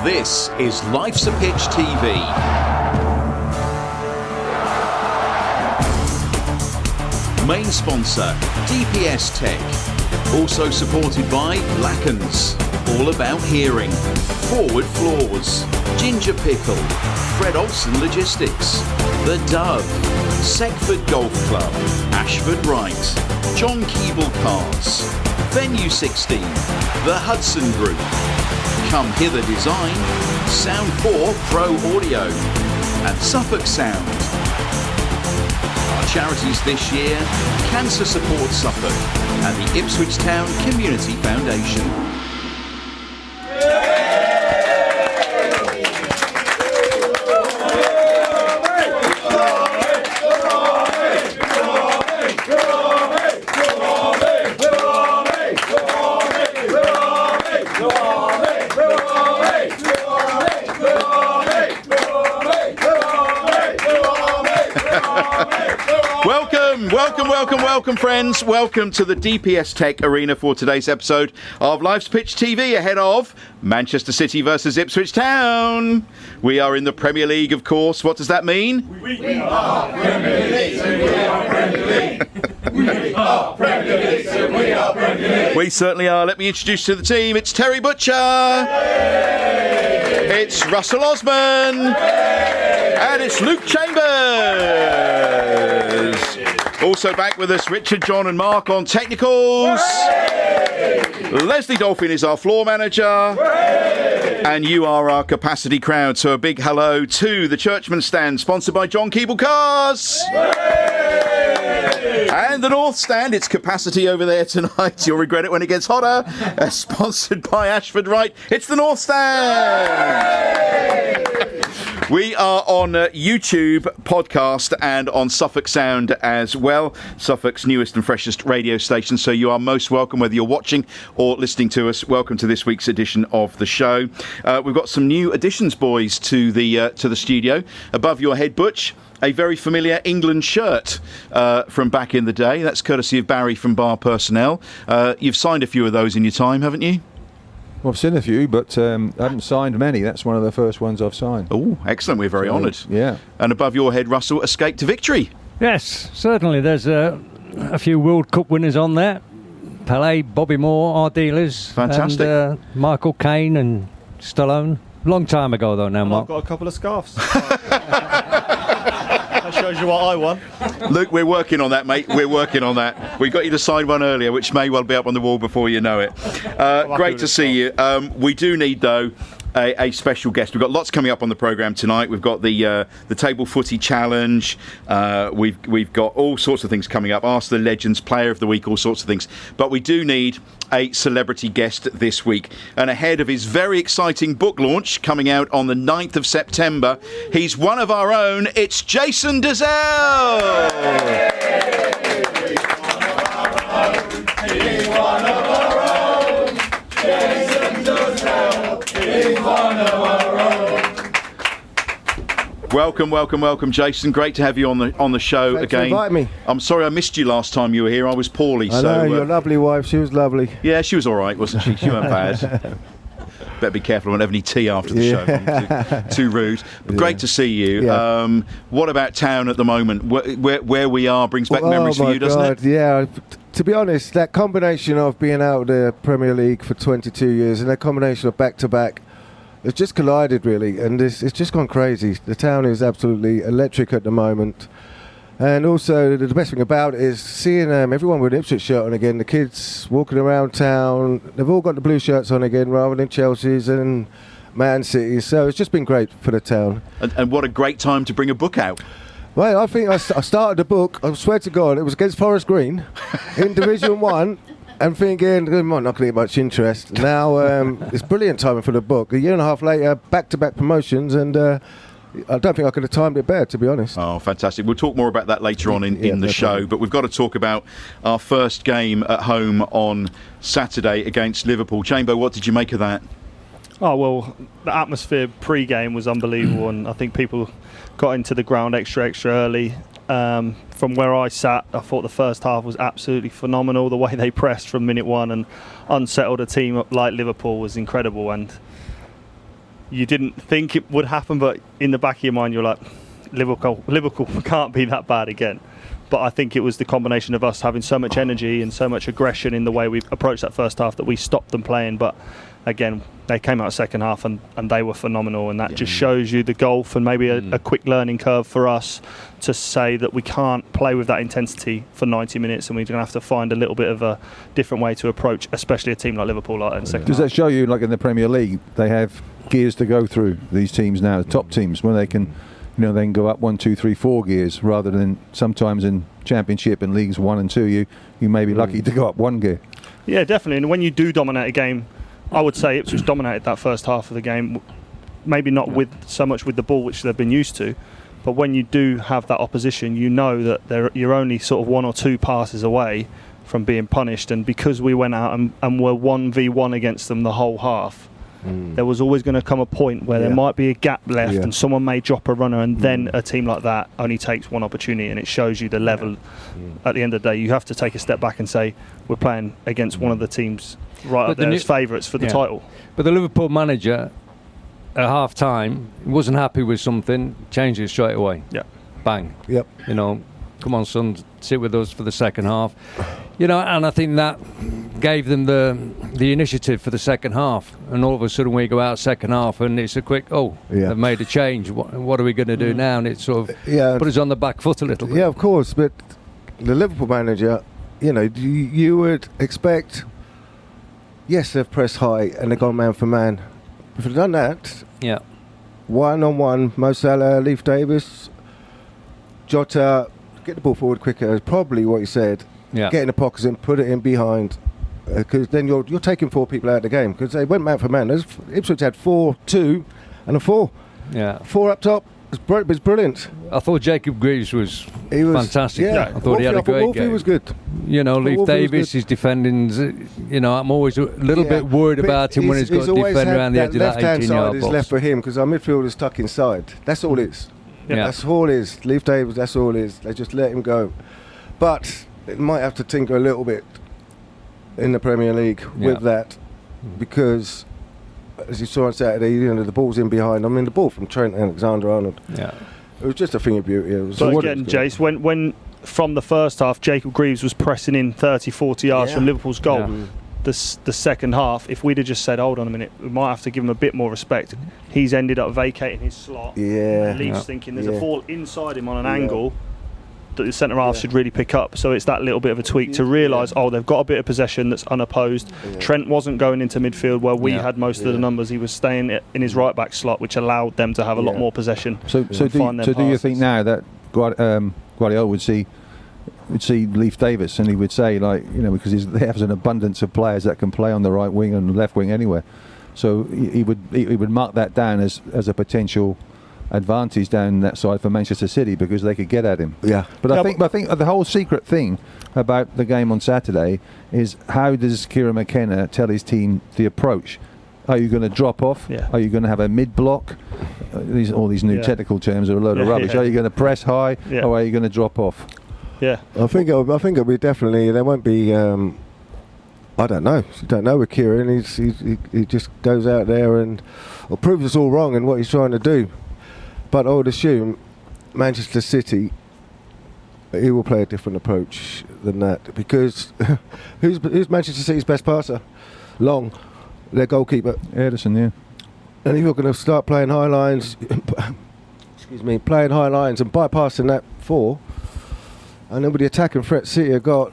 This is Life's a Pitch TV. Main sponsor, DPS Tech. Also supported by Lackens, all about hearing. Forward Floors, Ginger Pickle, Fred Olsen Logistics, The Dove, Segford Golf Club, Ashford Wright, John Keeble Cars, Venue 16, The Hudson Group, Come Hither Design, Sound 4 Pro Audio, and Suffolk Sound. Our charities this year: Cancer Support Suffolk and the Ipswich Town Community Foundation. Welcome, friends. Welcome to the DPS Tech Arena for today's episode of Life's Pitch TV ahead of Manchester City versus Ipswich Town. We are in the Premier League, of course. What does that mean? We are Premier League, so we are Premier League. We are Premier League, so we are Premier League. We certainly are. Let me introduce you to the team. It's Terry Butcher. Hey! It's Russell Osman. Hey! And it's Luke Chambers. Also back with us, Richard, John and Mark on technicals. Hooray! Leslie Dolphin is our floor manager. Hooray! And you are our capacity crowd. So a big hello to the Churchman Stand, sponsored by John Keeble Cars. Hooray! And the North Stand, it's capacity over there tonight. You'll regret it when it gets hotter. Sponsored by Ashford Wright. It's the North Stand. Hooray! We are on YouTube, podcast, and on Suffolk Sound as well, Suffolk's newest and freshest radio station. So you are most welcome, whether you're watching or listening to us. Welcome to this week's edition of the show. We've got some new additions, boys, to the studio. Above your head, Butch, a very familiar England shirt from back in the day. That's courtesy of Barry from Bar Personnel. You've signed a few of those in your time, haven't you? Well, I've seen a few, but I haven't signed many. That's one of the first ones I've signed. Oh, excellent. We're very honoured. Yeah. And above your head, Russell, Escape to Victory. Yes, certainly. There's a few World Cup winners on there. Pelé, Bobby Moore, our dealers. Fantastic. And Michael Caine and Stallone. Long time ago, though, now, Mark. I've got a couple of scarves. That shows you what I won. Luke, we're working on that, mate. We're working on that. We got you to sign one earlier, which may well be up on the wall before you know it. Great to see you. We do need, though, a special guest. We've got lots coming up on the programme tonight. We've got the Table Footy Challenge. We've got all sorts of things coming up. Ask the Legends, Player of the Week, all sorts of things. But we do need a celebrity guest this week. And ahead of his very exciting book launch coming out on the 9th of September, he's one of our own. It's Jason Dozzell. He's one of our own. Jason Dozzell. He's one of our own. Welcome, Jason. Great to have you on the show. Thanks again. for inviting me. I'm sorry I missed you last time you were here. I was poorly. I know, your lovely wife, she was lovely. Yeah, she was all right, wasn't she? She weren't bad. Better be careful. I won't have any tea after the show. I'm too rude. But great to see you. Yeah. What about town at the moment? Where we are brings back memories for you, doesn't it? Yeah. To be honest, that combination of being out of the Premier League for 22 years and that combination of back-to-back, it's just collided, really, and it's just gone crazy. The town is absolutely electric at the moment. And also, the best thing about it is seeing everyone with an Ipswich shirt on again. The kids walking around town, they've all got the blue shirts on again rather than Chelsea's and Man City's. So it's just been great for the town. And what a great time to bring a book out. Well, I think I started the book, I swear to God, it was against Forest Green in Division 1. And thinking, I'm not going to get much interest. Now, it's brilliant timing for the book. A year and a half later, back-to-back promotions, and I don't think I could have timed it better, to be honest. Oh, fantastic. We'll talk more about that later on in the show, but we've got to talk about our first game at home on Saturday against Liverpool. Chamber, what did you make of that? Oh, well, the atmosphere pre-game was unbelievable, and I think people got into the ground extra early. From where I sat, I thought the first half was absolutely phenomenal. The way they pressed from minute one and unsettled a team like Liverpool was incredible. And you didn't think it would happen, but in the back of your mind you're like, Liverpool can't be that bad again. But I think it was the combination of us having so much energy and so much aggression in the way we approached that first half that we stopped them playing. But again, they came out second half and they were phenomenal, and that just shows you the gulf and maybe a quick learning curve for us to say that we can't play with that intensity for 90 minutes, and we're going to have to find a little bit of a different way to approach, especially a team like Liverpool like in second half. Does that show you, like in the Premier League, they have gears to go through, these teams now, the top teams, when they can, they can go up 1, 2, 3, 4 gears, rather than sometimes in Championship and Leagues 1 and 2 you may be lucky to go up 1 gear. Yeah, definitely. And when you do dominate a game, I would say Ipswich dominated that first half of the game, maybe not with so much with the ball, which they've been used to, but when you do have that opposition, you know that you're only sort of 1 or 2 passes away from being punished. And because we went out and were 1v1 against them the whole half, there was always going to come a point where there might be a gap left and someone may drop a runner, and then a team like that only takes one opportunity, and it shows you the level. At the end of the day, you have to take a step back and say we're playing against one of the teams right up there as favourites for the title. But the Liverpool manager at half time wasn't happy with something, changed it straight away. Yeah. Bang. Yep. Come on, son, sit with us for the second half. And I think that gave them the initiative for the second half. And all of a sudden we go out second half and it's a quick, they've made a change. What are we going to do now? And it sort of put us on the back foot a little bit. Yeah, of course. But the Liverpool manager, you would expect, yes, they've pressed high and they've gone man for man. If they've done that, one-on-one, Mo Salah, Leif Davis, Jota, get the ball forward quicker is probably what he said. Get in the pockets and put it in behind, because then you're taking 4 people out of the game, because they went man for man. Ipswich had 4-2 and a 4. 4 up top. It's brilliant. I thought Jacob Greaves was fantastic. I thought he had a great game. Wolfie was good. Leif Davis, his defending. I'm always a little bit worried about him when he's got to defend around the edge of that 18-yard box. Left-hand side is left for him because our midfield is stuck inside. That's all it is. That's all it is. Leif Davis, that's all it is. They just let him go. But it might have to tinker a little bit in the Premier League with that, because as you saw on Saturday, the ball's in behind. I mean, the ball from Trent Alexander-Arnold. It was just a thing of beauty. But again, Jace, when from the first half, Jacob Greaves was pressing in 30, 40 yards from Liverpool's goal. The second half, if we'd have just said, hold on a minute, we might have to give him a bit more respect. He's ended up vacating his slot. And Leafs thinking there's a ball inside him on an angle that the centre half should really pick up. So it's that little bit of a tweak to realise, they've got a bit of possession that's unopposed. Trent wasn't going into midfield where we had most of the numbers. He was staying in his right back slot, which allowed them to have a lot more possession. So do you think now that Guardiola would see Leif Davis, and he would say, because he has an abundance of players that can play on the right wing and left wing anywhere, so he would mark that down as a potential advantage down that side for Manchester City, because they could get at him. But I think the whole secret thing about the game on Saturday is, how does Kieran McKenna tell his team the approach? Are you going to drop off? Are you going to have a mid-block? All these new technical terms are a load of rubbish. Are you going to press high, or are you going to drop off? I think it'll be definitely. There won't be. I don't know. You don't know with Kieran. He just goes out there and proves us all wrong in what he's trying to do. But I would assume Manchester City, he will play a different approach than that, because who's Manchester City's best passer? Long, their goalkeeper. Ederson, And if you're going to start playing high lines, playing high lines and bypassing that 4, and then with the attacking threat City have got.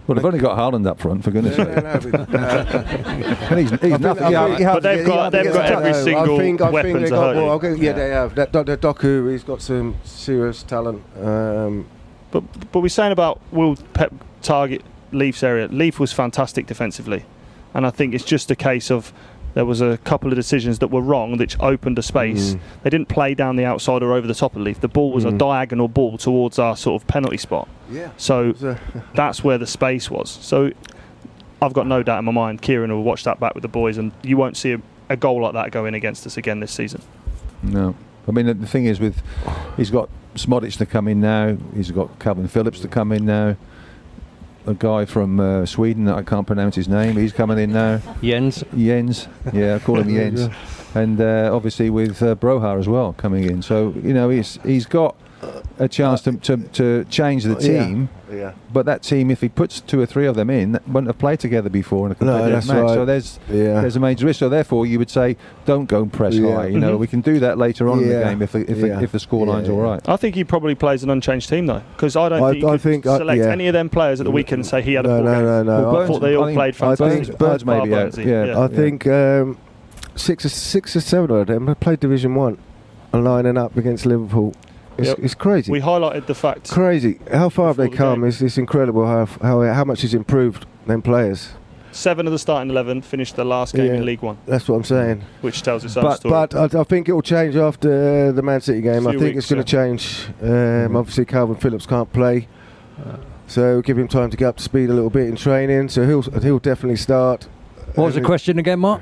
Well, they've only got Haaland up front, for goodness sake. And he's nothing. But they've got every single weapon to hurt you. They have. That Doku, he's got some serious talent. But we're saying about, will Pep target Leif's area? Leif was fantastic defensively, and I think it's just a case of, there was a couple of decisions that were wrong, which opened a space. They didn't play down the outside or over the top of Leif. The ball was a diagonal ball towards our sort of penalty spot. So that's where the space was. So I've got no doubt in my mind Kieran will watch that back with the boys, and you won't see a goal like that go in against us again this season. No. I mean, the thing is, he's got Smodic to come in now. He's got Calvin Phillips to come in now. a guy from Sweden that I can't pronounce his name. He's coming in now. Jens. Yeah, I call him Jens. And obviously with Broha as well coming in. So he's got a chance to change the team. Yeah. But that team, if he puts 2 or 3 of them in, wouldn't have played together before in a competitive match. Right. So there's a major risk. So therefore, you would say, don't go and press high. We can do that later on in the game if the scoreline's all right. I think he probably plays an unchanged team though, because I don't think you could select any of them players at the weekend and say he had a poor game. No. I thought they all played fantastic. Burns maybe out. I think 6 or 7 of them played Division 1 and lining up against Liverpool. It's crazy. We highlighted the fact. Crazy. How far have they come? game. It's incredible how much has improved them players. 7 of the starting 11 finished their last game in League One, That's what I'm saying. which tells its own story. But I think it will change after the Man City game. I think weeks, it's going to change. Obviously, Calvin Phillips can't play, so give him time to get up to speed a little bit in training. So he'll definitely start. What was the question again, Mark?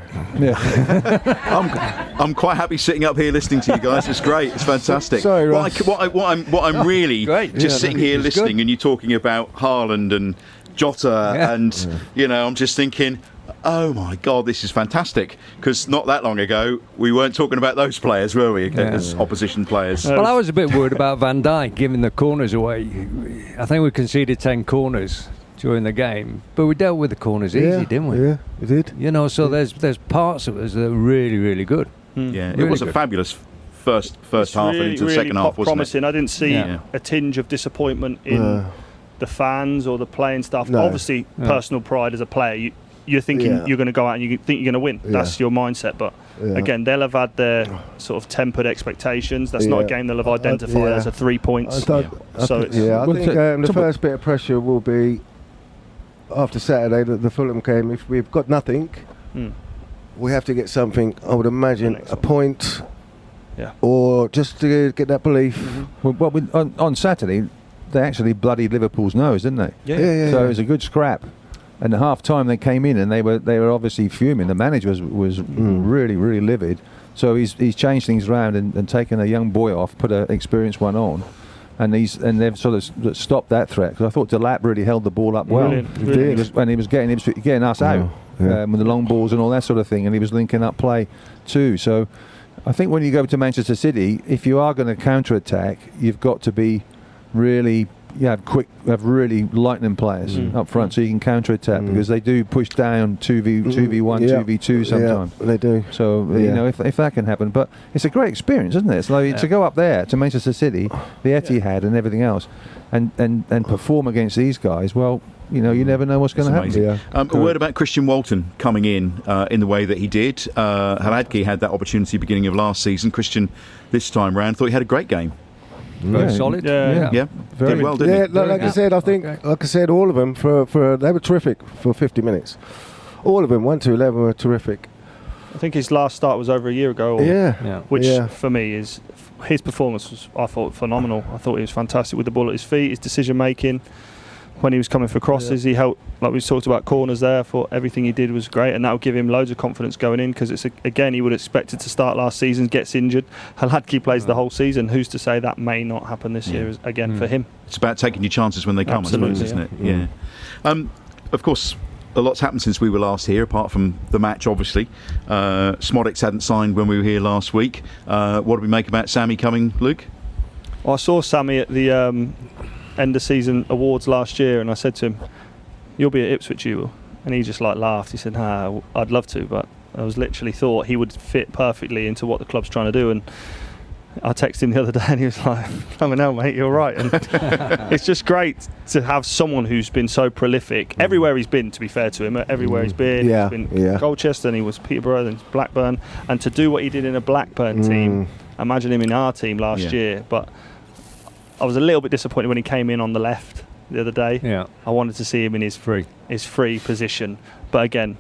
I'm quite happy sitting up here listening to you guys. It's great. It's fantastic. Sorry, Ross. What I'm really Great. just sitting here listening, and you talking about Haaland and Jota, and I'm just thinking, oh my God, this is fantastic. Because not that long ago, we weren't talking about those players, were we? As opposition players. Well, I was a bit worried about Van Dijk giving the corners away. I think we conceded 10 corners during the game, but we dealt with the corners easy, didn't we? Yeah, we did. So there's parts of us that are really, really good. Yeah, Really it was good. a fabulous first half and into the second half, wasn't promising. I didn't see a tinge of disappointment in the fans or the playing staff. No. Obviously, personal pride as a player, you're thinking you're going to go out and you think you're going to win. That's your mindset. But again, they'll have had their sort of tempered expectations. That's not a game they'll have identified as a 3 points. I think the first bit of pressure will be after Saturday, the Fulham game. If we've got nothing, we have to get something. I would imagine a point, or just to get that belief. On Saturday, they actually bloodied Liverpool's nose, didn't they? Yeah. So it was a good scrap. And at half time they came in and they were obviously fuming. The manager was really, really livid. So he's changed things around and taken a young boy off, put an experienced one on. And they've sort of stopped that threat, because I thought Delap really held the ball up well. He was getting us out with the long balls and all that sort of thing, and he was linking up play too. So I think when you go to Manchester City, if you are going to counter attack, you've got to be really have really lightning players up front, so you can counter attack, because they do push down 2v1, 2v2 sometimes. They do. So if that can happen, but it's a great experience, isn't it? It's like to go up there to Manchester City, the Etihad and everything else, and perform against these guys. Well, you never know what's going to happen. A word about Christian Walton coming in the way that he did. Haladki had that opportunity beginning of last season. Christian this time round thought he had a great game. Very solid. Yeah. Very Did well, didn't he? Like I said, I think, like I said, all of them they were terrific for 50 minutes. All of them, 1 to 11, were terrific. I think his last start was over a year ago. Which for me is his performance was, I thought, phenomenal. I thought he was fantastic with the ball at his feet, his decision making. When he was coming for crosses, he helped, like we talked about corners there. I thought everything he did was great, and that would give him loads of confidence going in, because again, he would have expected to start last season, gets injured. Haladki plays the whole season. Who's to say that may not happen this year again for him? It's about taking your chances when they come, I suppose, isn't it? Yeah. Of course, a lot's happened since we were last here, apart from the match, obviously. Smodix hadn't signed when we were here last week. What do we make about Sammy coming, Luke? Well, I saw Sammy at the end of season awards last year, and I said to him, "You'll be at Ipswich, you will." And he just laughed. He said, "I'd love to, but I was literally thought he would fit perfectly into what the club's trying to do." And I texted him the other day, and he was like, "Coming out, mate, you're right." And it's just great to have someone who's been so prolific everywhere he's been. To be fair to him, everywhere he's been Colchester, and he was Peterborough, and Blackburn, and to do what he did in a Blackburn team, imagine him in our team last year. But I was a little bit disappointed when he came in on the left the other day. I wanted to see him in his free position, but again,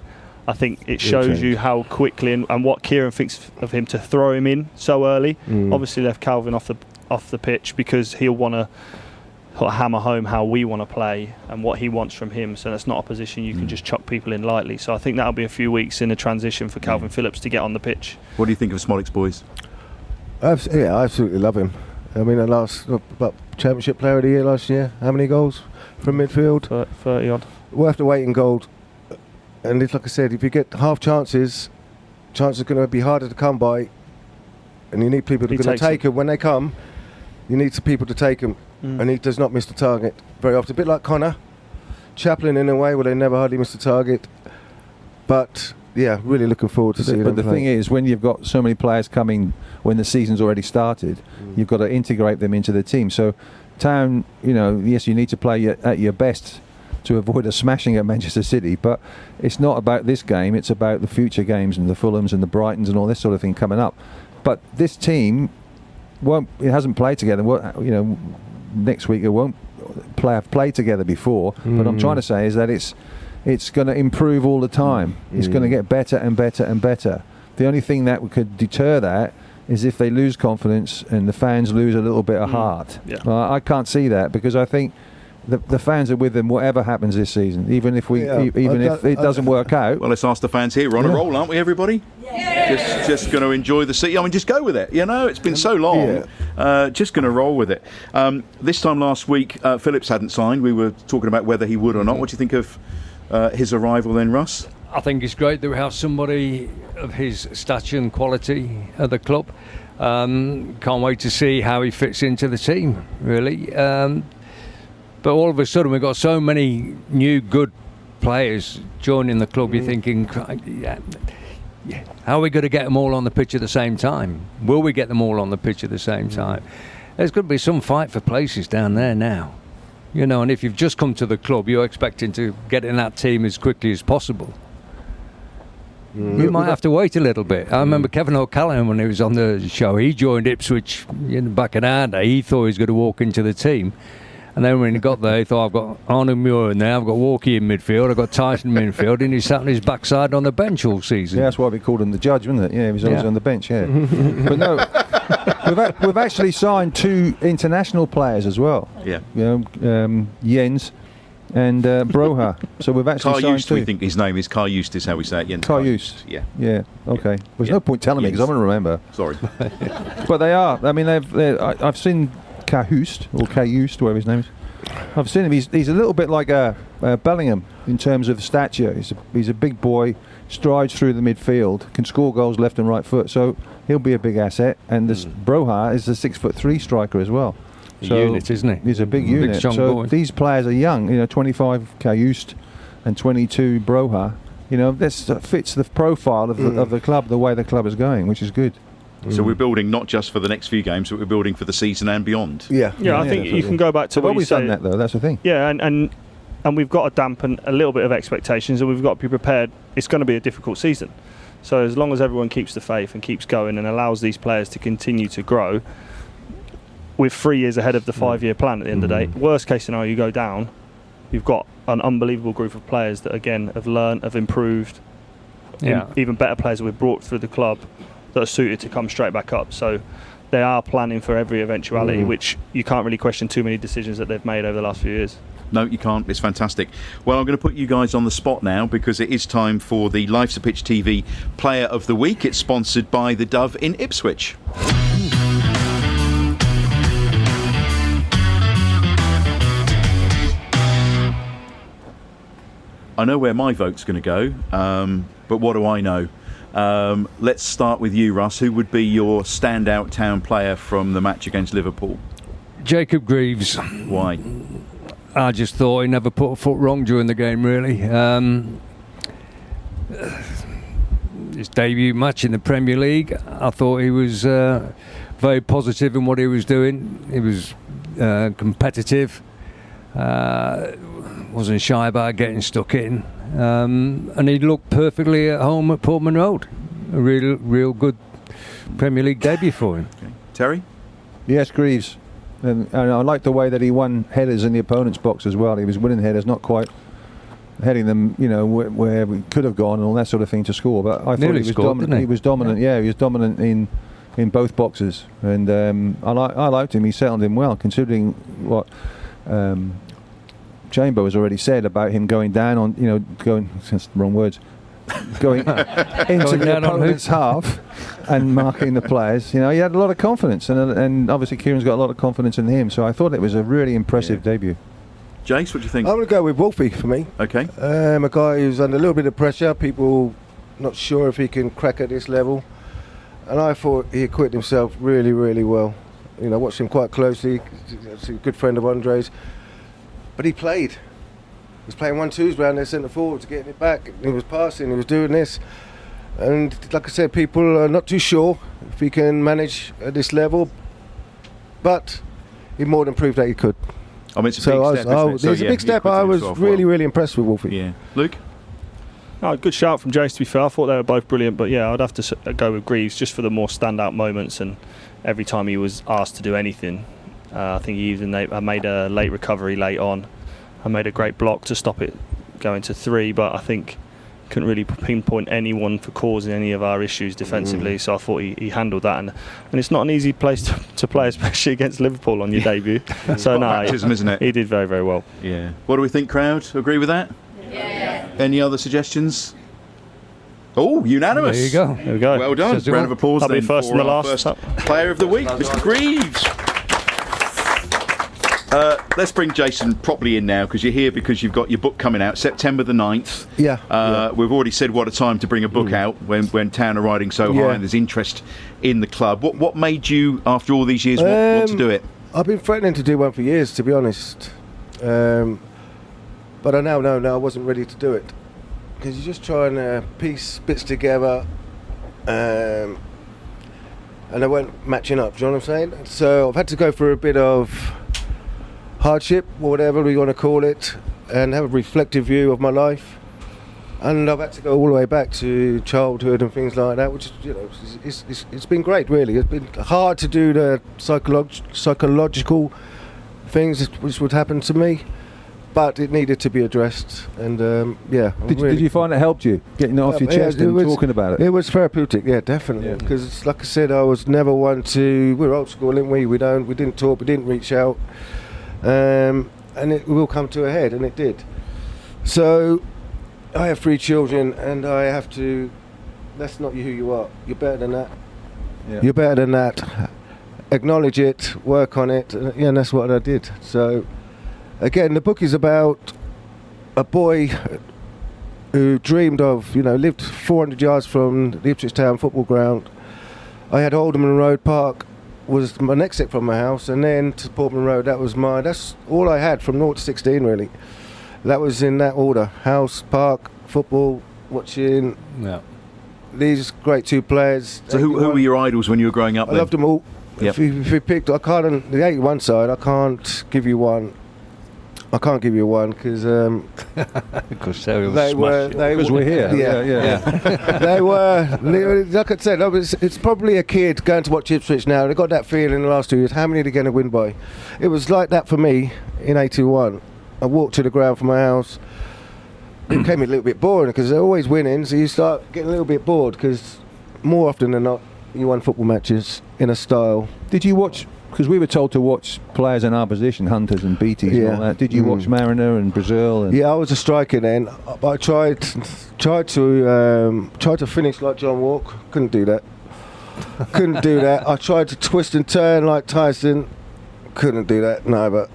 I think it shows you how quickly and what Kieran thinks of him to throw him in so early. Obviously left Calvin off the pitch because he'll want to hammer home how we want to play and what he wants from him, so that's not a position you can just chuck people in lightly. So I think that'll be a few weeks in a transition for Calvin Phillips to get on the pitch. What do you think of Smodix, boys? I absolutely love him. I mean, the last Championship Player of the Year last year. How many goals from midfield? 30 odd. We'll have to wait in gold. And it's like I said, if you get half chances are going to be harder to come by, and you need people who are going to take them when they come. You need some people to take them, and he does not miss the target very often. A bit like Connor, Chaplin in a way where they never hardly miss the target. But yeah, really looking forward to seeing them. But the thing is, when you've got so many players coming when the season's already started, you've got to integrate them into the team. So, Town, yes, you need to play at your best to avoid a smashing at Manchester City, but it's not about this game, it's about the future games and the Fulhams and the Brightons and all this sort of thing coming up. But this team hasn't played together. Next week it won't play together before. But I'm trying to say is that it's going to improve all the time. It's going to get better and better and better. The only thing that could deter that is if they lose confidence and the fans lose a little bit of heart. Yeah. I can't see that, because I think the fans are with them whatever happens this season, even if if it doesn't work out. Well, let's ask the fans here. We're on a roll, aren't we, everybody? Yeah. Just going to enjoy the seat. I mean, just go with it. It's been so long. Yeah. Just going to roll with it. This time last week, Phillips hadn't signed. We were talking about whether he would or not. What do you think of his arrival then, Russ? I think it's great that we have somebody of his stature and quality at the club. Can't wait to see how he fits into the team, really. But all of a sudden, we've got so many new good players joining the club. You're thinking, how are we going to get them all on the pitch at the same time? Will we get them all on the pitch at the same time? There's going to be some fight for places down there now. And if you've just come to the club, you're expecting to get in that team as quickly as possible. You might have to wait a little bit. I remember Kevin O'Callaghan, when he was on the show, he joined Ipswich back in our day. He thought he was going to walk into the team. And then when he got there, he thought, I've got Arnold Muir in there, I've got Walkie in midfield, I've got Tyson in midfield, and he sat on his backside on the bench all season. Yeah, that's why we called him the judge, wasn't it? Yeah, he was always on the bench, yeah. But no, we've actually signed 2 international players as well. Yeah. Jens and Broha. So we've actually signed 2. We think his name is Carjust, is how we say it. Jens Carjust. Yeah. Yeah, okay. There's no point telling me because I don't remember. Sorry. But they are. I mean, I've seen Carjust, or Carjust, whatever his name is. I've seen him. He's a little bit like Bellingham in terms of stature. He's a big boy, strides through the midfield, can score goals left and right foot. So he'll be a big asset. And this Broha is a 6'3" striker as well. So unit, isn't he? He's a big unit. Big, strong so boy. These players are young. 25 Carjust and 22 Broha. This fits the profile of the club, the way the club is going, which is good. So we're building not just for the next few games, but we're building for the season and beyond. Yeah, I think you can go back to what we've done that though. That's the thing. Yeah, and we've got to dampen a little bit of expectations, and we've got to be prepared. It's going to be a difficult season. So as long as everyone keeps the faith and keeps going and allows these players to continue to grow, we're 3 years ahead of the 5-year plan at the end of the day. Worst case scenario, you go down, you've got an unbelievable group of players that again have learned, have improved. Even better players that we've brought through the club that are suited to come straight back up. So they are planning for every eventuality, which you can't really question too many decisions that they've made over the last few years. No, you can't. It's fantastic. Well, I'm going to put you guys on the spot now because it is time for the Life's a Pitch TV Player of the Week. It's sponsored by the Dove in Ipswich. I know where my vote's going to go, but what do I know? Let's start with you, Russ. Who would be your standout Town player from the match against Liverpool? Jacob Greaves. Why? I just thought he never put a foot wrong during the game, really. His debut match in the Premier League, I thought he was very positive in what he was doing. He was competitive, wasn't shy about getting stuck in, and he looked perfectly at home at Portman Road. A real good Premier League debut for him. Okay. Terry? Yes, Greaves. And I like the way that he won headers in the opponent's box as well. He was winning headers, not quite heading them, where we could have gone and all that sort of thing to score. But I thought he was dominant. He was dominant. Yeah, he was dominant in both boxes, and I liked him. He settled him well, considering what Chambers has already said about him going down on, going. That's the wrong words. Going into the opponent's half and marking the players. You know, he had a lot of confidence, and obviously Kieran's got a lot of confidence in him. So I thought it was a really impressive debut. Jace, what do you think? I'm going to go with Wolfie for me. Okay. A guy who's under a little bit of pressure. People not sure if he can crack at this level. And I thought he acquitted himself really, really well. You know, I watched him quite closely. He's a good friend of Andre's. But he played. He was playing 1-2s round there, centre forwards, getting it back. He was passing, he was doing this. And like I said, people are not too sure if he can manage at this level. But he more than proved that he could. I mean, it's a big step, isn't it? So, it's a big step. I was really, really impressed with Wolfie. Yeah. Luke? Oh, good shout from Jace, to be fair. I thought they were both brilliant, but yeah, I'd have to go with Greaves just for the more standout moments, and every time he was asked to do anything. I think he even made a late recovery late on. I made a great block to stop it going to 3, but I think couldn't really pinpoint anyone for causing any of our issues defensively, so I thought he handled that, and it's not an easy place to play, especially against Liverpool on your debut. So no, baptism, isn't it? He did very, very well. Yeah. What do we think, crowd? Agree with that? Yeah. Any other suggestions? Oh, unanimous. There you go. There we go. Well done. Says it Round all. of applause That'll be then first for and the our last. first player of the week, Mr. Greaves. Let's bring Jason properly in now, because you're here because you've got your book coming out September the 9th. Yeah. We've already said what a time to bring a book out when Town are riding so high and there's interest in the club. What made you, after all these years, want to do it? I've been threatening to do one for years, to be honest. But I now know I wasn't ready to do it. Because you're just trying to piece bits together, and they weren't matching up, do you know what I'm saying? So I've had to go through a bit of hardship, or whatever we want to call it, and have a reflective view of my life. And I've had to go all the way back to childhood and things like that, which, you know, it's been great, really. It's been hard to do the psychological things which would happen to me, but it needed to be addressed. And Did you find it helped you getting it off your chest and talking about it? It was therapeutic, yeah, definitely. Because, like I said, I was never one to. We're old school, didn't we? We didn't talk, we didn't reach out, and it will come to a head, and it did. So I have 3 children, and I have to. That's not who you are. You're better than that. Yeah. You're better than that. Acknowledge it, work on it, and that's what I did. So. Again, the book is about a boy who dreamed of, lived 400 yards from the Ipswich Town football ground. I had Alderman Road Park was my next step from my house, and then to Portman Road, that's all I had from 0 to 16, really. That was in that order: house, park, football, watching these great 2 players. So who were your idols when you were growing up? I loved them all. Yep. If you picked, I can't, on the 81 side, I can't give you one. I can't give you one because because we're here. Yeah. They were, like I said, it's probably a kid going to watch Ipswich now. They got that feeling in the last 2 years. How many are they going to win by? It was like that for me in 81. I walked to the ground from my house. It became a little bit boring because they're always winning, so you start getting a little bit bored because more often than not, you won football matches in a style. Did you watch? Because we were told to watch players in our position, Hunters and Beatties and all that. Did you watch Mariner and Brazil? Yeah, I was a striker then. I tried to finish like John Walk. Couldn't do that. I tried to twist and turn like Tyson. Couldn't do that. No, but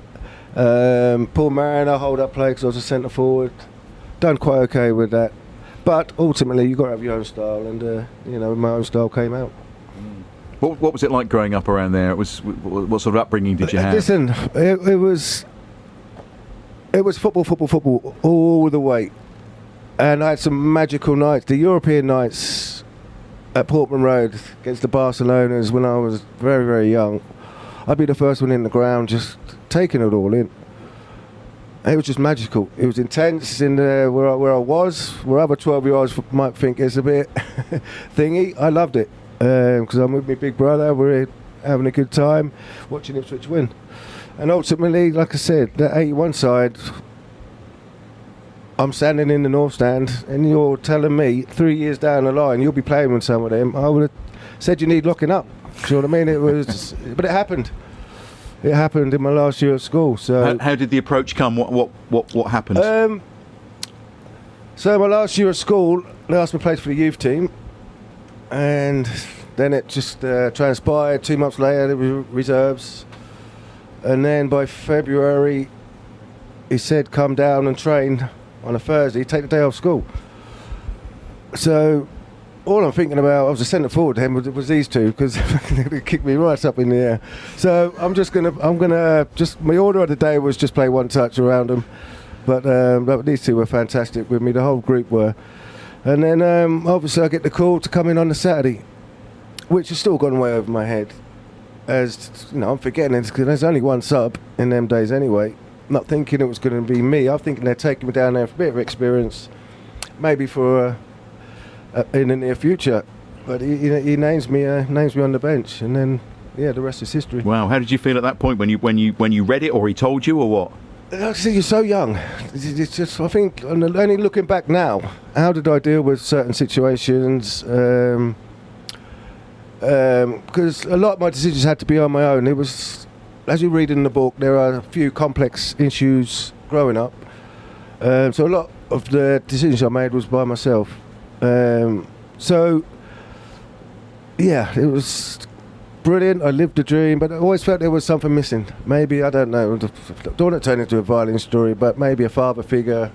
Paul Mariner, hold up play because I was a centre forward. Done quite okay with that. But ultimately, you've got to have your own style, and my own style came out. What was it like growing up around there? What sort of upbringing did you have? Listen, it was football all the way, and I had some magical nights. The European nights at Portman Road against the Barcelonas when I was very, very young. I'd be the first one in the ground, just taking it all in. It was just magical. It was intense in where I was. Where other 12-year-olds might think it's a bit thingy. I loved it. Because I'm with my big brother, we're having a good time watching Ipswich win. And ultimately, like I said, the 81 side, I'm standing in the North Stand and you're telling me 3 years down the line you'll be playing with some of them. I would have said you need locking up. Do you know what I mean? It was, but it happened. It happened in my last year at school. So how did the approach come? What happened? So my last year at school, they asked me to play for the youth team. and then it just transpired. 2 months later, there were reserves, and then by February, he said, "Come down and train on a Thursday. Take the day off school." So all I'm thinking about, I was a centre forward to him, was these two, because they kicked me right up in the air. So I'm gonna my order of the day was just play one touch around them. But these two were fantastic with me. The whole group were. And then obviously I get the call to come in on the Saturday, which has still gone way over my head. As you know, I'm forgetting it because there's only one sub in them days anyway. Not thinking it was going to be me. I'm thinking they're taking me down there for a bit of experience, maybe for in the near future. But he names me on the bench, and then the rest is history. Wow, how did you feel at that point when you read it, or he told you, or what? See, you're so young. It's just, I think, only looking back now, how did I deal with certain situations? Because a lot of my decisions had to be on my own. It was, as you read in the book, there are a few complex issues growing up. So a lot of the decisions I made was by myself. So, yeah, it was brilliant. I lived the dream, but I always felt there was something missing. Maybe, I don't know, don't want to turn it into a violent story, but maybe a father figure,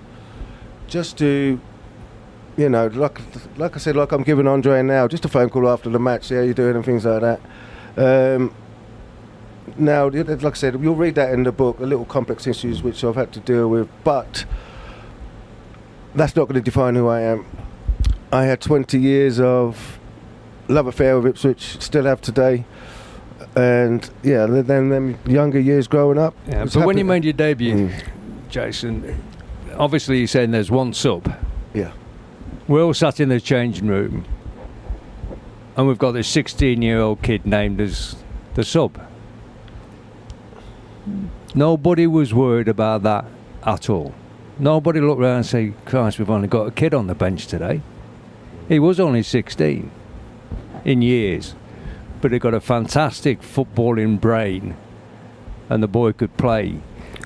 just to, like I said, like I'm giving Andre now, just a phone call after the match, see how you're doing and things like that. Now, like I said, you'll read that in the book, the little complex issues which I've had to deal with, but that's not going to define who I am. I had 20 years of love affair with Ipswich, still have today. And then them younger years growing up. Yeah, but when you made your debut, Jason, obviously you're saying there's one sub. Yeah. We're all sat in the changing room, and we've got this 16-year-old kid named as the sub. Nobody was worried about that at all. Nobody looked around and said, "Christ, we've only got a kid on the bench today." He was only 16 in years, but he got a fantastic footballing brain, and the boy could play.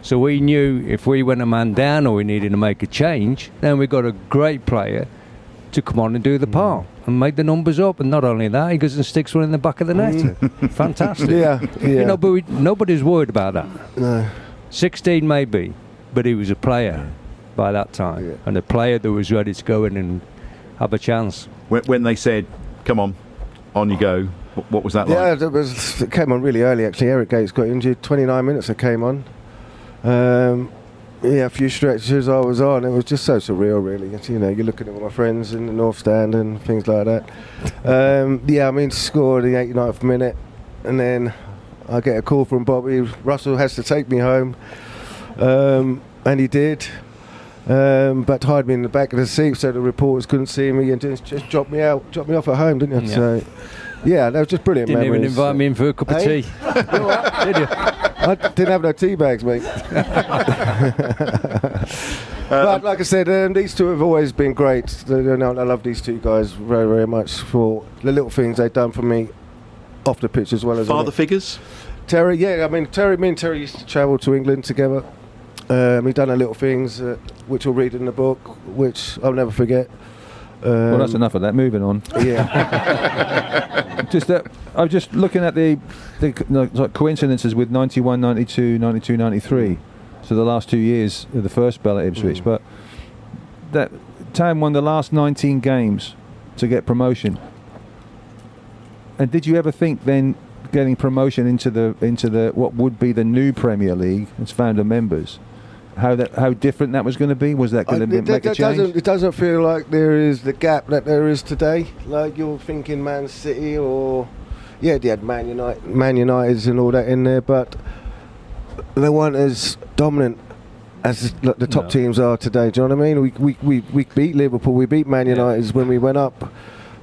So we knew if we went a man down or we needed to make a change, then we got a great player to come on and do the part and make the numbers up. And not only that, he goes and sticks one in the back of the net. Fantastic. Yeah. But nobody's worried about that. No. 16 maybe, but he was a player by that time, and a player that was ready to go in and have a chance. When they said, "Come on you go," what was that like? Yeah, it came on really early actually. Eric Gates got injured, 29 minutes it came on. A few stretches I was on. It was just so surreal, really. You're looking at my friends in the North Stand and things like that. Scored the 89th minute, and then I get a call from Bobby. Russell has to take me home, and he did. But tied me in the back of the seat so the reporters couldn't see me, and just dropped me off at home, didn't you? Yeah. So, that was just brilliant. Didn't memories. even invite me in for a cup of tea. Did you? I didn't have no tea bags, mate. But like I said, these two have always been great. I love these two guys very, very much for the little things they've done for me off the pitch as well as father figures. Terry, me and Terry used to travel to England together. We've done a little things which we'll read in the book, which I'll never forget. Well, that's enough of that. Moving on. Yeah. Just that I'm just looking at the coincidences with 91, 92, 92, 93. So the last 2 years of the first spell at Ipswich, but that Town won the last 19 games to get promotion. And did you ever think then getting promotion into the what would be the new Premier League as founder members, how different that was going to be? Was that going to make a change? It doesn't feel like there is the gap that there is today. Like you're thinking Man City or they had Man Uniteds and all that in there, but they weren't as dominant as the top teams are today. Do you know what I mean? We beat Liverpool, we beat Man United when we went up.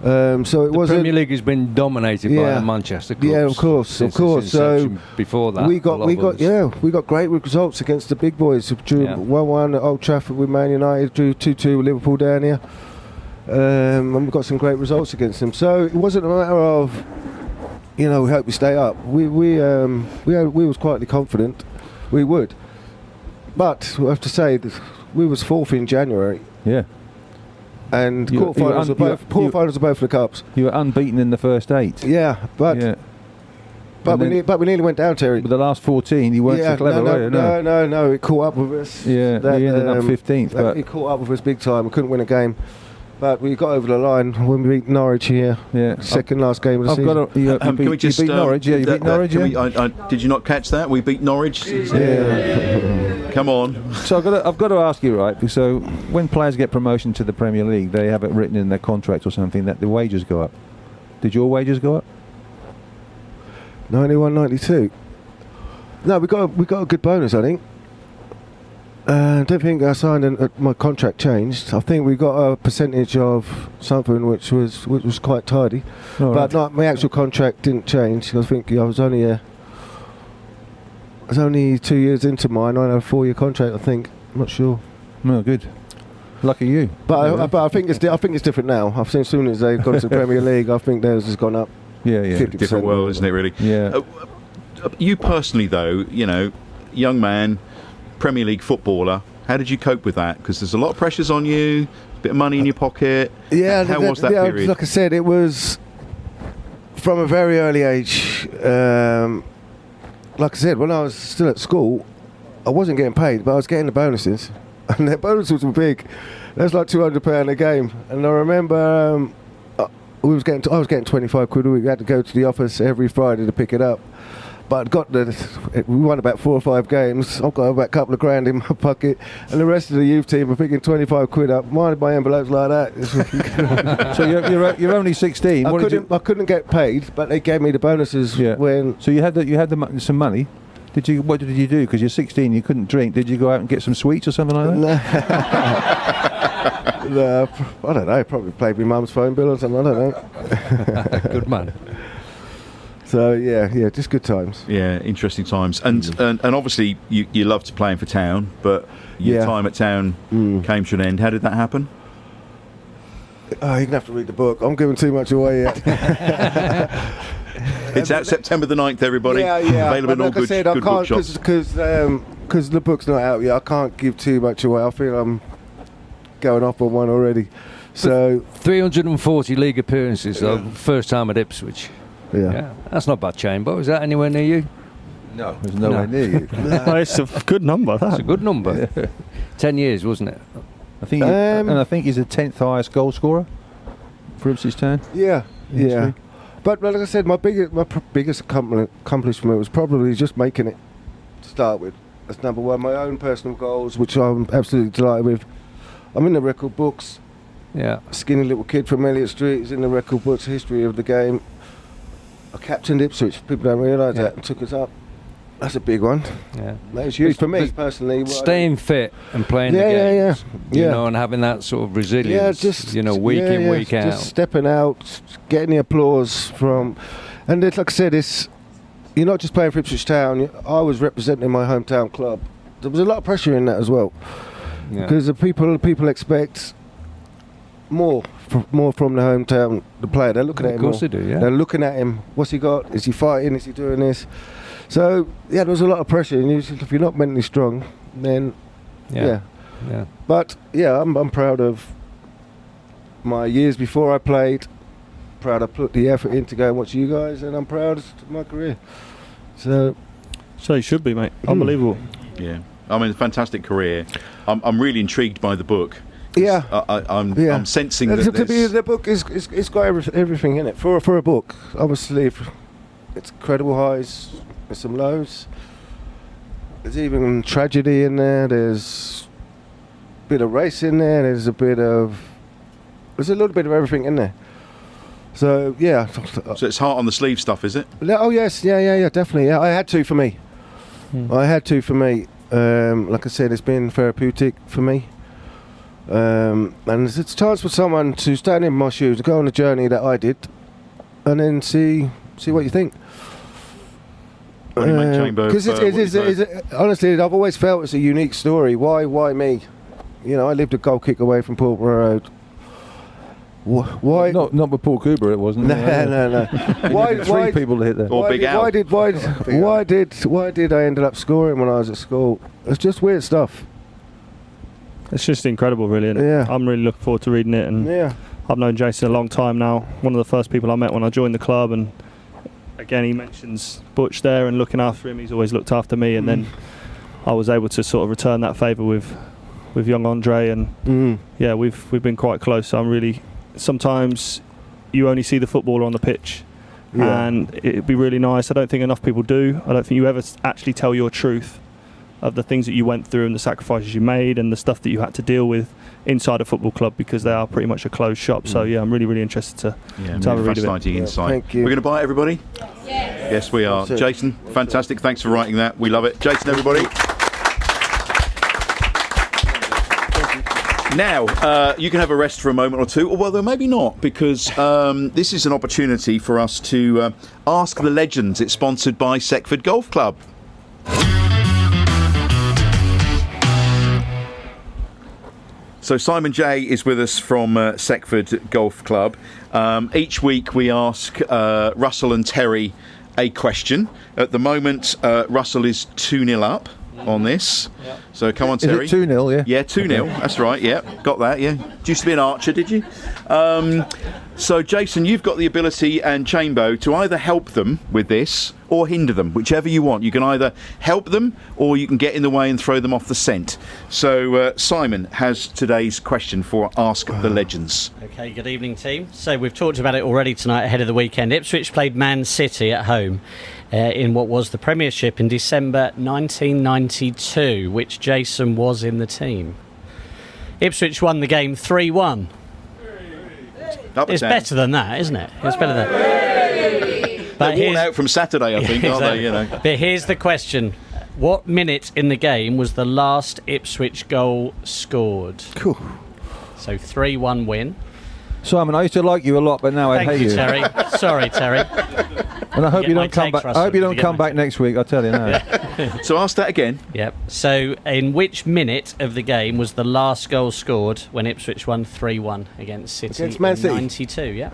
So it wasn't. The Premier League has been dominated by the Manchester clubs. Yeah, of course. So before that, we got great results against the big boys. Drew 1-1 at Old Trafford with Man United. Drew 2-2 with Liverpool down here, and we got some great results against them. So it wasn't a matter of, we hope we stay up. We was quietly confident we would, but I have to say that we was fourth in January. Yeah. and You- quarterfinals you- of both. you- Quarterfinals of both the cups. You were unbeaten in the first 8. Yeah, but Yeah. but And we then- but we nearly went down, Terry. But the last 14, you weren't yeah, so clever, were you? no, it caught up with us. Yeah, we ended up 15th, but- it caught up with us big time. We couldn't win a game, but we got over the line when we beat Norwich here. Yeah. Second last game of the I've season. got to. You Can we just beat Norwich? Yeah, you beat Norwich. can Yeah. did you not catch that? We beat Norwich. Come on. So I've got to ask you, right? So when players get promotion to the Premier League, they have it written in their contract or something that the wages go up. Did your wages go up? 91, 92. No, we got a good bonus, I think. I don't think I signed my contract changed. I think we got a percentage of something which was quite tidy, All but right. not, my actual contract didn't change. I think I was only 2 years into mine. I had a 4-year contract. I think. I'm not sure. No, good. Lucky you. But I think it's different now. I've seen as soon as they've gone to the Premier League, I think theirs has gone up. Yeah, yeah. 50%. Different world, isn't it? Really. Yeah. You personally, though, young man, Premier League footballer. How did you cope with that? Because there's a lot of pressures on you, a bit of money in your pocket. Yeah, How was that period? Like I said, it was from a very early age. Like I said, when I was still at school, I wasn't getting paid, but I was getting the bonuses, and the bonuses were big. That's like £200 a game. And I remember I was getting 25 quid a week. We had to go to the office every Friday to pick it up. But we won about 4 or 5 games. I've got about a couple of grand in my pocket, and the rest of the youth team are picking 25 quid up. Mine, my envelopes like that. So you're only 16. I couldn't get paid, but they gave me the bonuses when. So you had some money. What did you do? Because you're 16, you couldn't drink. Did you go out and get some sweets or something like that? No, I don't know. Probably paid my mum's phone bill or something. I don't know. Good man. So yeah, just good times. Yeah, interesting times. And obviously you loved playing for Town, but your time at Town came to an end. How did that happen? Oh, you're gonna have to read the book. I'm giving too much away yet. It's out September the 9th, everybody. Yeah. Available in all like good, I said, good I can't bookshops. because the book's not out yet. I can't give too much away. I feel I'm going off on one already. So 340 league appearances, though. First time at Ipswich. yeah. That's not bad, Chamber. Is that anywhere near you? No, there's nowhere near you. It's a good number. It's a That. good number. 10 years, wasn't it? I think, I think he's the 10th highest goal scorer for Ipswich Town. Yeah. History. But like I said, my biggest accomplishment was probably just making it to start with. That's number one. My own personal goals, which I'm absolutely delighted with. I'm in the record books. Yeah. Skinny little kid from Elliott Street is in the record books. History of the game. I captained Ipswich. People don't realise that. And took us up. That's a big one. Yeah. That was huge for me personally. Staying fit and playing the games. You know, and having that sort of resilience. Week in, week out. Just stepping out, getting the applause from, and it's, like I said, you're not just playing for Ipswich Town. I was representing my hometown club. There was a lot of pressure in that as well, because the people expect more from the hometown, the player. They're looking at him. Of course more. they do. Yeah. They're looking at him. What's he got? Is he fighting? Is he doing this? So there was a lot of pressure, and if you're not mentally strong, then yeah. But yeah, I'm proud of my years before I played. Proud I put the effort in to go and watch you guys, and I'm proud of my career. So you should be, mate. Unbelievable. Yeah, I mean, fantastic career. I'm really intrigued by the book. Yeah, I'm sensing that the book it's got everything in it for a book. Obviously, it's incredible highs. There's some lows. There's even tragedy in there. There's a bit of race in there. There's a little bit of everything in there. So yeah. So it's heart on the sleeve stuff, is it? Oh yes, yeah, definitely. Yeah, I had to for me. Like I said, it's been therapeutic for me. And it's a chance for someone to stand in my shoes and go on a journey that I did, and then see what you think. Because honestly, I've always felt it's a unique story. Why me? You know, I lived a goal kick away from Portborough Road. Why? Not with Paul Cooper, it wasn't. No. Why? Three people to hit there. Or Big Al. Why did I end up scoring when I was at school? It's just weird stuff. It's just incredible, really. Isn't it? Yeah. I'm really looking forward to reading it. And Yeah. I've known Jason a long time now. One of the first people I met when I joined the club. And again, he mentions Butch there and looking after him. He's always looked after me. And then I was able to sort of return that favour with young Andre. And yeah, we've been quite close. So I'm really... Sometimes you only see the footballer on the pitch. Yeah. And it'd be really nice. I don't think enough people do. I don't think you ever actually tell your truth of the things that you went through and the sacrifices you made and the stuff that you had to deal with inside a football club, because they are pretty much a closed shop. So yeah, I'm really, really interested to have a read of it. Fascinating insight. Thank you. We're going to buy it, everybody? Yes, we are. That's it. Jason, fantastic. Thanks for writing that. We love it. Jason, everybody. Now, you can have a rest for a moment or two, or well, maybe not, because this is an opportunity for us to ask the legends. It's sponsored by Seckford Golf Club. So Simon J is with us from Seckford Golf Club. Each week we ask Russell and Terry a question. At the moment, Russell is 2-0 up on this. Yep. So come on, Terry. Is it 2-0, yeah? Yeah, 2-0. That's right, yeah. Got that, yeah. Used to be an archer, did you? So, Jason, you've got the ability, and Chambo, to either help them with this or hinder them, whichever you want. You can either help them or you can get in the way and throw them off the scent. So, Simon has today's question for Ask the Legends. Okay, good evening, team. So we've talked about it already tonight ahead of the weekend. Ipswich played Man City at home in what was the Premiership in December 1992, which Jason was in the team. Ipswich won the game 3-1. It's better than that, isn't it? It's better than that. They're worn out from Saturday, I think, aren't they? You know. But here's the question. What minute in the game was the last Ipswich goal scored? Cool. So 3-1 win. Simon, I used to like you a lot, but now I Thank hate you, you. Terry. Sorry, Terry. And I hope Get you my don't come takes, back. Russell. I hope you don't Get come my back next week. I'll tell you now. So ask that again. Yep. So, in which minute of the game was the last goal scored when Ipswich won 3-1 against City Against Man in City? 92? Yeah.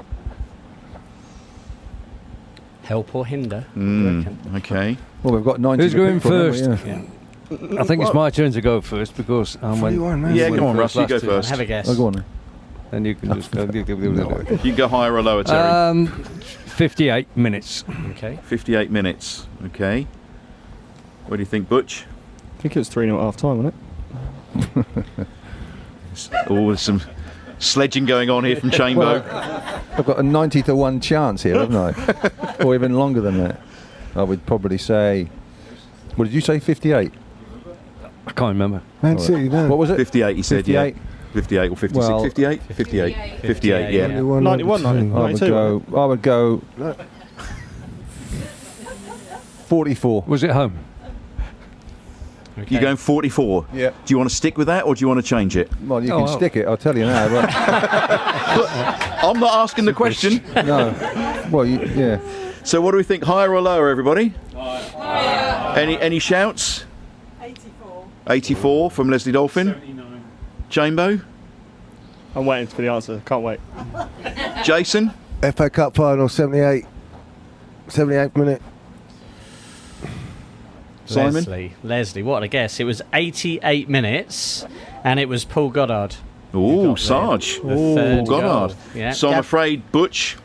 Help or hinder? you reckon? Okay. Well, we've got 90. Who's to going pick from, haven't we? first? Yeah. I think it's my turn to go first because I went. 41, man. Yeah, go on, Russ. You go last year. first. Have a guess. Oh, go on then. And you can just go. You can go higher or lower, Terry. 58 minutes. Okay. 58 minutes. Okay. What do you think, Butch? I think it was 3-0 at half time, wasn't it? Oh, there's some sledging going on here from Chambo. I've got a 90 to 1 chance here, haven't I? Or even longer than that. I would probably say. What did you say? 58. I can't remember. Man City, no. What was it? 58, he said. 58. Yeah. 58 or 56. Well, 58? 58. 58, yeah. 91, 91, 92. I would go 44. Was it home? Okay. You're going 44? Yeah. Do you want to stick with that or do you want to change it? Well, you can stick it. I'll tell you now. But I'm not asking the question. no. Well, yeah. So what do we think, higher or lower, everybody? Higher. Any shouts? 84. 84 from Leslie Dolphin. 79. Chambo? I'm waiting for the answer. Can't wait. Jason? FA Cup final, 78. 78th minute. Simon? Leslie, what a guess. It was 88 minutes and it was Paul Goddard. Oh, Sarge. The third Goddard. goal. Yeah. So I'm Gav afraid Butch.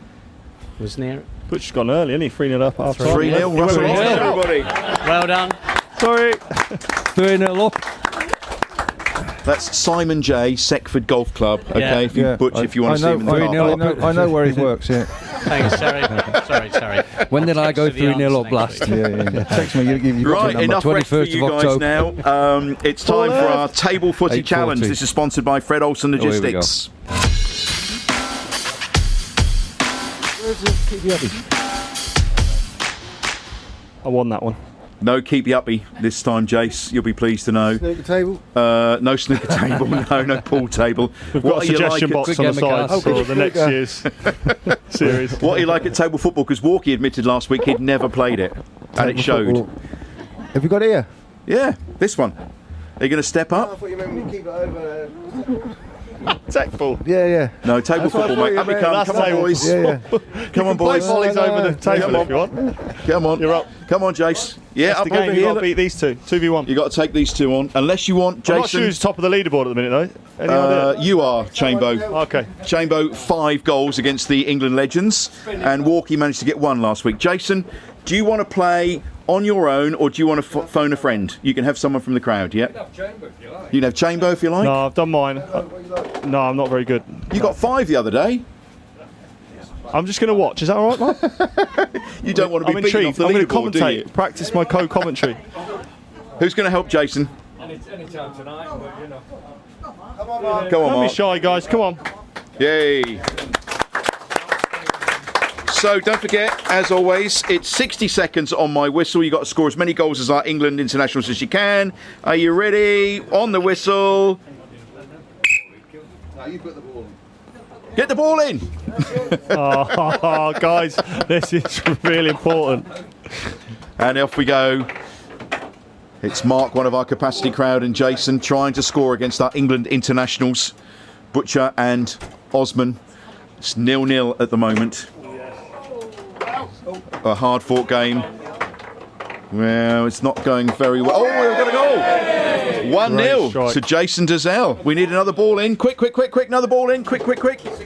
was near it. Butch has gone early, isn't he? 3-0 up at half time. 3-0. Russell, 3-0. everybody. Well done. Sorry. 3-0 up. That's Simon J, Seckford Golf Club. Okay, Yeah. if you, Butch, if you want to see him in the car park. I know where he works, yeah. Thanks, Terry. Sorry. When did I go Text you the 3-0 up answer last? next week. Yeah. Text me. You've got Right, the number. enough rest for 21st you of guys now. It's time for our Table Footy 8:40. Challenge. This is sponsored by Fred Olsen here we go. Logistics. I won that one. No keep you uppy this time, Jace. You'll be pleased to know. Snooker table. No snooker table, no pool table. We've What got a are you suggestion like box on the side Oh, for good. the next year's series. What are you like at table football? Because Walkie admitted last week he'd never played it, and it Table showed. football. Have you got it here? Yeah, this one. Are you going to step I up? thought you meant when you keep it over. Tactful. Yeah. No, table That's what I football, thought mate. you Up you meant. come. That's Come on, table boys. Yeah. Come on, Play boys. volleys No, over no. the table Come if you want. Come on, Jace. Yeah, That's up the game. over You've here. got to beat these two. 2v1. You got to take these two on, unless you want Jason. I'm not sure who's top of the leaderboard at the minute, though. Any idea? You are, Chambo. Okay. Chambo, 5 goals against the England legends, and Walkie managed to get 1 last week. Jason, do you want to play on your own, or do you want to phone a friend? You can have someone from the crowd, yeah? You can have Chambo if you like. No, I've done mine. No, I'm not very good. You got 5 the other day. I'm just going to watch. Is that all right, Mark? You don't want to be I'm beaten off intrigued. the I'm going to leaderboard, do you? commentate. Practice my co-commentary. Who's going to help Jason? Anytime tonight, but you know. Come on, Don't be Mark. shy, guys. Come on. Yay. So don't forget, as always, it's 60 seconds on my whistle. You've got to score as many goals as our England internationals as you can. Are you ready? On the whistle. Get the ball in. Oh, guys, this is really important. And off we go. It's Mark, one of our capacity crowd, and Jason trying to score against our England internationals, Butcher and Osman. It's 0-0 at the moment. A hard-fought game. Well, it's not going very well. Oh, we've got a goal. 1-0 to Jason Dozzell. We need another ball in. Quick, another ball in. Quick.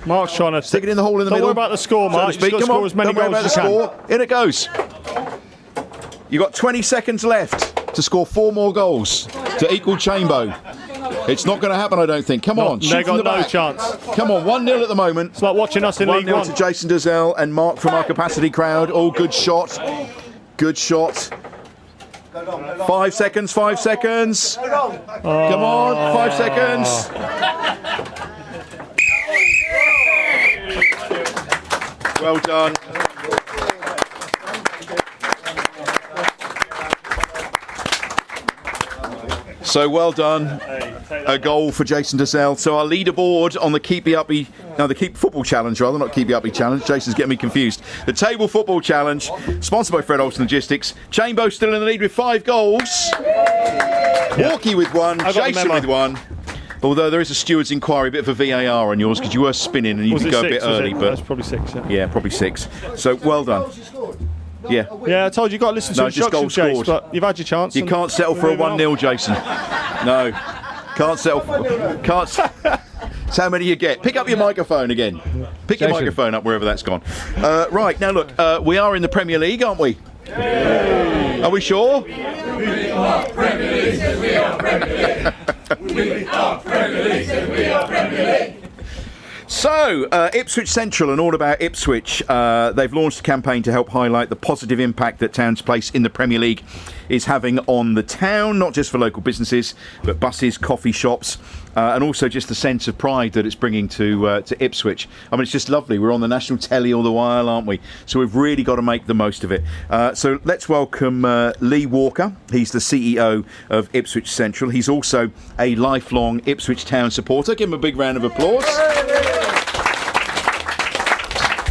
Mark's trying to Stick it in the hole in the middle. Don't worry about the score, Mark. So to speak. You've got to Come score on. as many Don't worry goals about as the you score. In it goes. You've got 20 seconds left to score 4 more goals to equal Chambo. It's not going to happen, I don't think. Come on, They shoot from got the no back. chance. Come on, 1-0 at the moment. It's like watching us in League 1-0 One. to Jason Dozzell and Mark from our capacity crowd. Oh, good shot. Good shot. 5 seconds. Come on, 5 seconds. Well done. So well done. A goal for Jason Dozzell. So our leaderboard on the Keep Football Challenge, rather, not Keep Me Uppy Challenge. Jason's getting me confused. The Table Football Challenge, sponsored by Fred Olsen Logistics. Chambo still in the lead with 5 goals. Walkie with 1, Jason with 1. Although there is a steward's inquiry, a bit of a VAR on yours because you were spinning and you did go a bit early. But that's probably 6. yeah, probably 6. So well done. Yeah. Yeah, I told you, you've got to listen to No, just instructions, goal Jace, scored. but you've had your chance. You and can't settle for a moving on. 1-0, Jason. No. Can't settle for... Can't... It's how many you get. Pick up your microphone again. Pick your Jason. microphone up wherever that's gone. Right, now look, we are in the Premier League, aren't we? Are we sure? So, Ipswich Central and All About Ipswich, they've launched a campaign to help highlight the positive impact that Town's place in the Premier League is having on the town, not just for local businesses, but buses, coffee shops, and also just the sense of pride that it's bringing to Ipswich. I mean, it's just lovely. We're on the national telly all the while, aren't we? So we've really got to make the most of it. So let's welcome Lee Walker. He's the CEO of Ipswich Central. He's also a lifelong Ipswich Town supporter. Give him a big round of applause.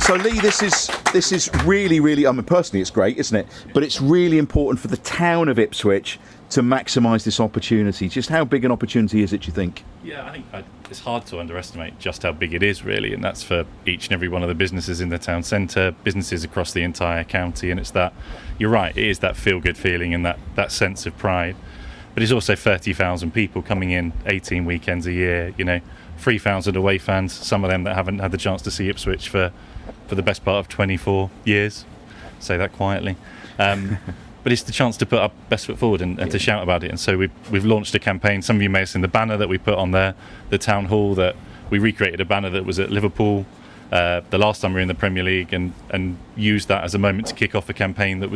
So Lee, this is really, I mean, personally it's great, isn't it? But it's really important for the town of Ipswich to maximise this opportunity. Just how big an opportunity is it, do you think? Yeah, I think it's hard to underestimate just how big it is, really, and that's for each and every one of the businesses in the town centre, businesses across the entire county, and it's that, you're right, it is that feel-good feeling and that sense of pride. But it's also 30,000 people coming in 18 weekends a year, 3,000 away fans, some of them that haven't had the chance to see Ipswich for the best part of 24 years, say that quietly. But it's the chance to put our best foot forward and to shout about it. And so we've launched a campaign. Some of you may have seen the banner that we put on there, the town hall, that we recreated a banner that was at Liverpool the last time we were in the Premier League, and used that as a moment to kick off a campaign that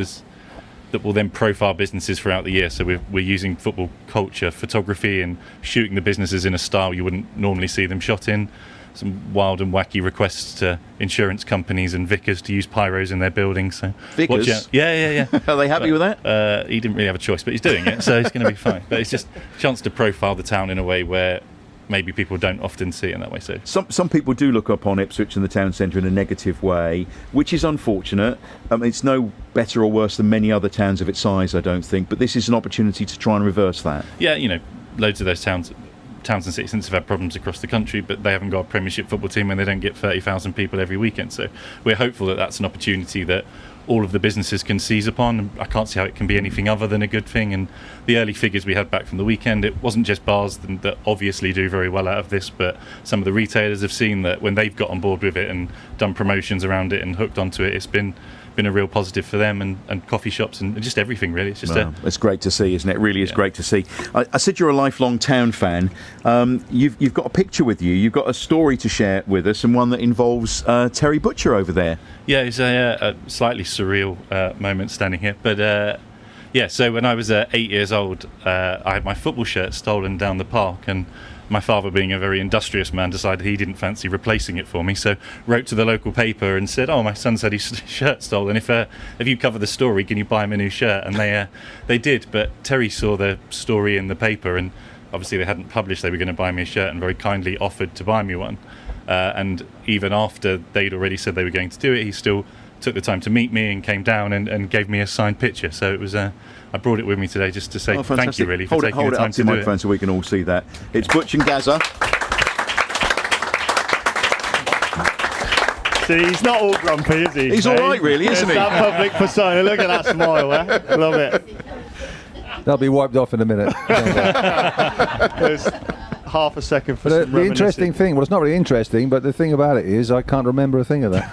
will then profile businesses throughout the year. So we're using football culture, photography, and shooting the businesses in a style you wouldn't normally see them shot in. Some wild and wacky requests to insurance companies and vicars to use pyros in their buildings. So Vicars? watch out. Yeah. Are they happy with that? He didn't really have a choice, but he's doing it, so it's going to be fine. But it's just a chance to profile the town in a way where maybe people don't often see it in that way. So Some people do look upon Ipswich and the town centre in a negative way, which is unfortunate. It's no better or worse than many other towns of its size, I don't think. But this is an opportunity to try and reverse that. yeah, loads of those towns and city centres have had problems across the country, but they haven't got a Premiership football team and they don't get 30,000 people every weekend. So we're hopeful that that's an opportunity that all of the businesses can seize upon. I can't see how it can be anything other than a good thing. And the early figures we had back from the weekend, it wasn't just bars that obviously do very well out of this, but some of the retailers have seen that when they've got on board with it and done promotions around it and hooked onto it, it's been a real positive for them, and coffee shops and just everything really. It's just it's great to see, isn't it? It really is great to see. I said you're a lifelong town fan. You've got a picture with you. You've got a story to share with us, and one that involves Terry Butcher over there. Yeah, it's a slightly surreal moment standing here, but so when I was 8 years old, I had my football shirt stolen down the park, and my father, being a very industrious man, decided he didn't fancy replacing it for me, so wrote to the local paper and said, "Oh, my son's had his shirt stolen. If you cover the story, can you buy him a new shirt?" And they did, but Terry saw the story in the paper, and obviously they hadn't published they were going to buy me a shirt, and very kindly offered to buy me one. And even after they'd already said they were going to do it, he still took the time to meet me and came down and gave me a signed picture. So it was I brought it with me today just to say thank you, really, for taking the time to do it. Hold it up to the microphone so we can all see that. It's Butch and Gazza. See, he's not all grumpy, is he? He's all right, really, isn't he? That public persona. Look at that smile, eh? Love it. They'll be wiped off in a minute. There's half a second for some the interesting thing, well, it's not really interesting, but the thing about it is I can't remember a thing of that.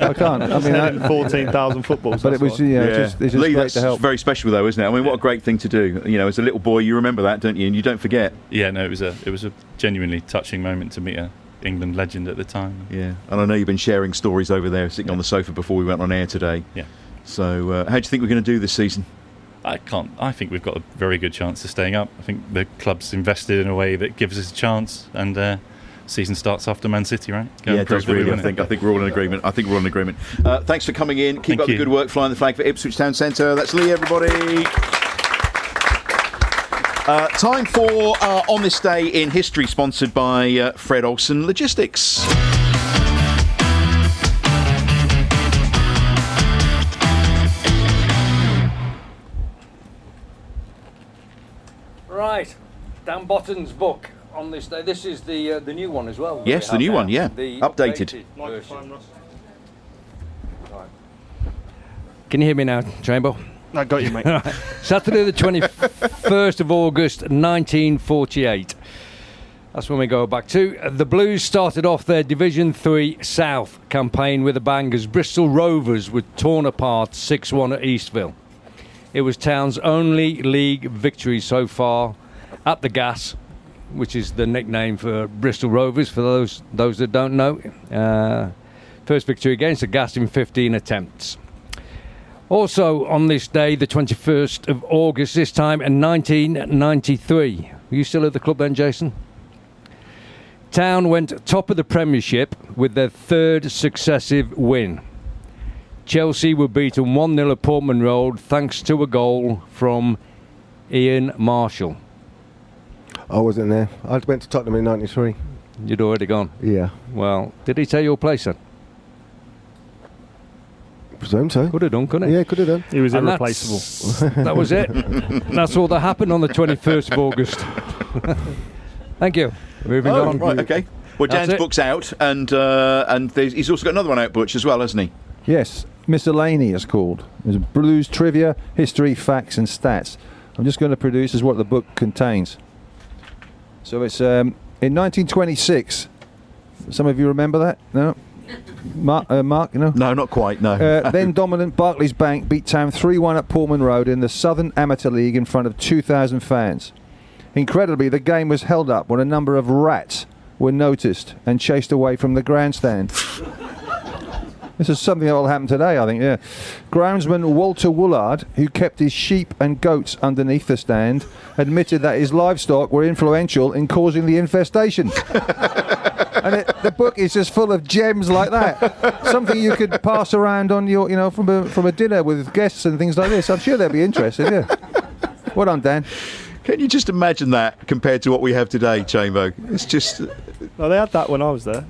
I can't. I mean, 14,000 footballs. But it was, it's just Lee, great that's to help. very special, though, isn't it? I mean, what a great thing to do. You know, as a little boy, you remember that, don't you? And you don't forget. Yeah, no, it was a genuinely touching moment to meet a England legend at the time. Yeah, and I know you've been sharing stories over there, sitting on the sofa before we went on air today. Yeah. So, how do you think we're going to do this season? I think we've got a very good chance of staying up. I think the club's invested in a way that gives us a chance, and season starts after Man City, right? It does really. I think we're all in agreement. Thanks for coming in. Keep up the good work, flying the flag for Ipswich Town Centre. That's Lee, everybody. Time for On This Day in History, sponsored by Fred Olsen Logistics. Right, Dan Botton's book On This Day. This is the new one as well. Yes, the new one, yeah. The updated. Can you hear me now, Chamber? I got you, mate. Saturday the 21st of August 1948. That's when we go back to. The Blues started off their Division 3 South campaign with a bang as Bristol Rovers were torn apart 6-1 at Eastville. It was Town's only league victory so far at the Gas, which is the nickname for Bristol Rovers, for those that don't know. First victory against the Gas in 15 attempts. Also on this day, the 21st of August, this time in 1993. Were you still at the club then, Jason? Town went top of the Premiership with their third successive win. Chelsea were beaten 1-0 at Portman Road thanks to a goal from Ian Marshall. I wasn't there. I went to Tottenham in 93. You'd already gone? Yeah. Well, did he take your place then? Presume so. Could have done, couldn't he? Yeah, could have done. He was irreplaceable. That was it. That's all that happened on the 21st of August. Thank you. Moving on. Right, okay. Well, Dan's book's out, and he's also got another one out, Butch, as well, hasn't he? Yes, Miscellany is called. There's Blues trivia, history, facts and stats. I'm just going to produce as what the book contains. So it's in 1926. Some of you remember that? No? Mark, no? No, not quite, no. Then dominant Barclays Bank beat Town 3-1 at Portman Road in the Southern Amateur League in front of 2,000 fans. Incredibly, the game was held up when a number of rats were noticed and chased away from the grandstand. This is something that will happen today, I think, yeah. Groundsman Walter Woolard, who kept his sheep and goats underneath the stand, admitted that his livestock were influential in causing the infestation. And the book is just full of gems like that. Something you could pass around on your, from a dinner with guests and things like this. I'm sure they'll be interested, yeah. Well done, Dan. Can you just imagine that compared to what we have today, Chambo? It's just... Well, they had that when I was there.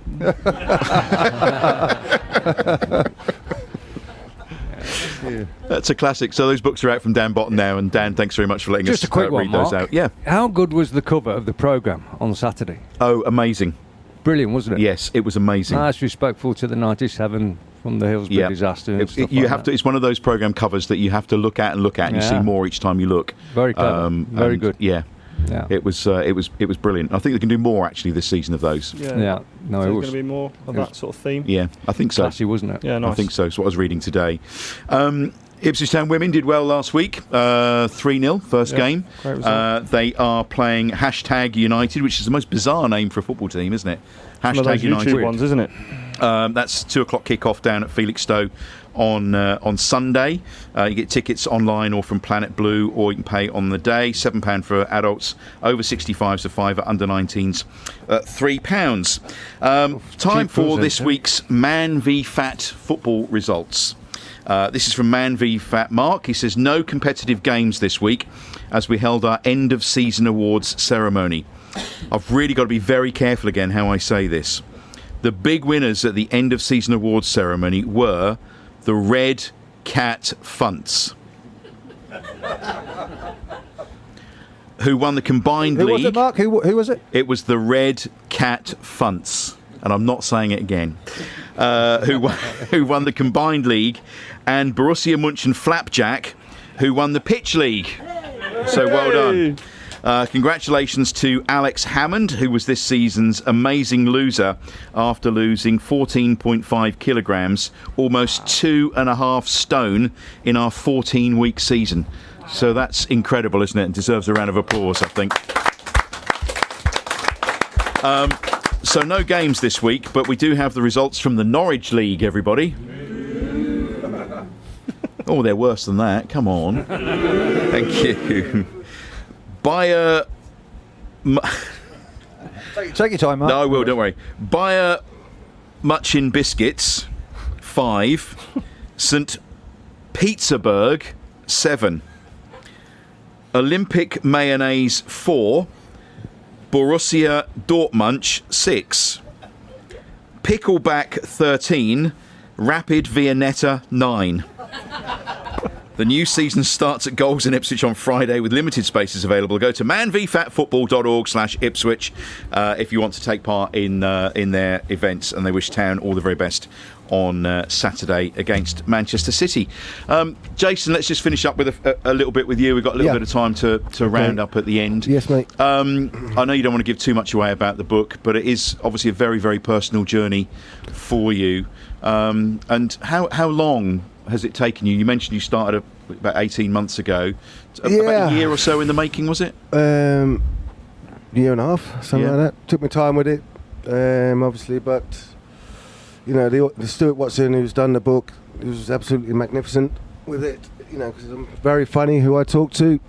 That's a classic. So those books are out from Dan Botton now, and Dan, thanks very much for letting us read those out. Yeah. How good was the cover of the programme on Saturday? Oh, amazing. Brilliant, wasn't it? Yes, it was amazing. Nice, respectful to the 97 from the Hillsborough disaster. And stuff You like have that. to. It's one of those program covers that you have to look at, and you see more each time you look. Very clever. Very good. Yeah. Yeah. It was brilliant. I think they can do more actually this season of those. Yeah. No, so it there's was. going to be more of that sort of theme. Yeah, I think so. Classy, wasn't it? Yeah, nice. I think so. It's what I was reading today. Ipswich Town women did well last week. 3-0 first game. Great result. They are playing #United, which is the most bizarre name for a football team, isn't it? One of those #United. YouTube ones, isn't it? That's 2:00 kick-off down at Felixstowe on Sunday. You get tickets online or from Planet Blue, or you can pay on the day. £7 for adults, over 65s a £5, under 19s £3. Time for this week's Man v Fat football results. This is from Man v Fat Mark. He says, no competitive games this week as we held our end of season awards ceremony. I've really got to be very careful again how I say this. The big winners at the end of season awards ceremony were the Red Cat Funts, who won the combined league. Who was it, Mark? Who was it? It was the Red Cat Funts, and I'm not saying it again. Who won the combined league, and Borussia München Flapjack, who won the pitch league. So well done. Congratulations to Alex Hammond, who was this season's amazing loser after losing 14.5 kilograms, almost 2.5 stone in our 14-week season. So that's incredible, isn't it? And deserves a round of applause, I think. So no games this week, but we do have the results from the Norwich League, everybody. Oh, they're worse than that. Come on. Thank you. Bayer... Take your time, Mark. No, I will, don't worry. Bayer Muchin Biscuits, 5. St. Petersburg, 7. Olympic Mayonnaise, 4. Borussia Dortmund, 6. Pickleback, 13. Rapid Viennetta, 9. The new season starts at Goals in Ipswich on Friday with limited spaces available. Go to manvfatfootball.org/Ipswich if you want to take part in their events, and they wish Town all the very best on Saturday against Manchester City. Jason, let's just finish up with a little bit with you. We've got a little bit of time to round up at the end. Yes, mate. I know you don't want to give too much away about the book, but it is obviously a very, very personal journey for you. And how long has it taken you? You mentioned you started about 18 months ago. About a year or so in the making, was it? Year and a half, something like that. Took my time with it, obviously, but you know, the Stuart Watson who's done the book, he was absolutely magnificent with it. You know, because I'm very funny who I talk to,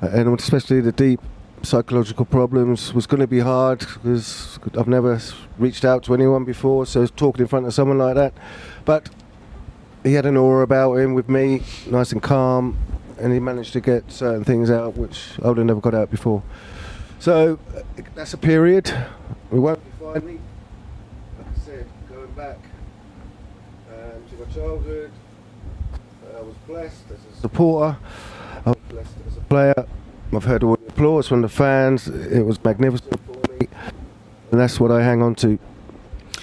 and especially the deep psychological problems was going to be hard because I've never reached out to anyone before, so talking in front of someone like that, but he had an aura about him with me, nice and calm, and he managed to get certain things out which I would have never got out before. So that's a period. We won't find me. Like I said, going back to my childhood, I was blessed as a supporter, I was blessed as a player. I've heard all the applause from the fans. It was magnificent for me, and that's what I hang on to.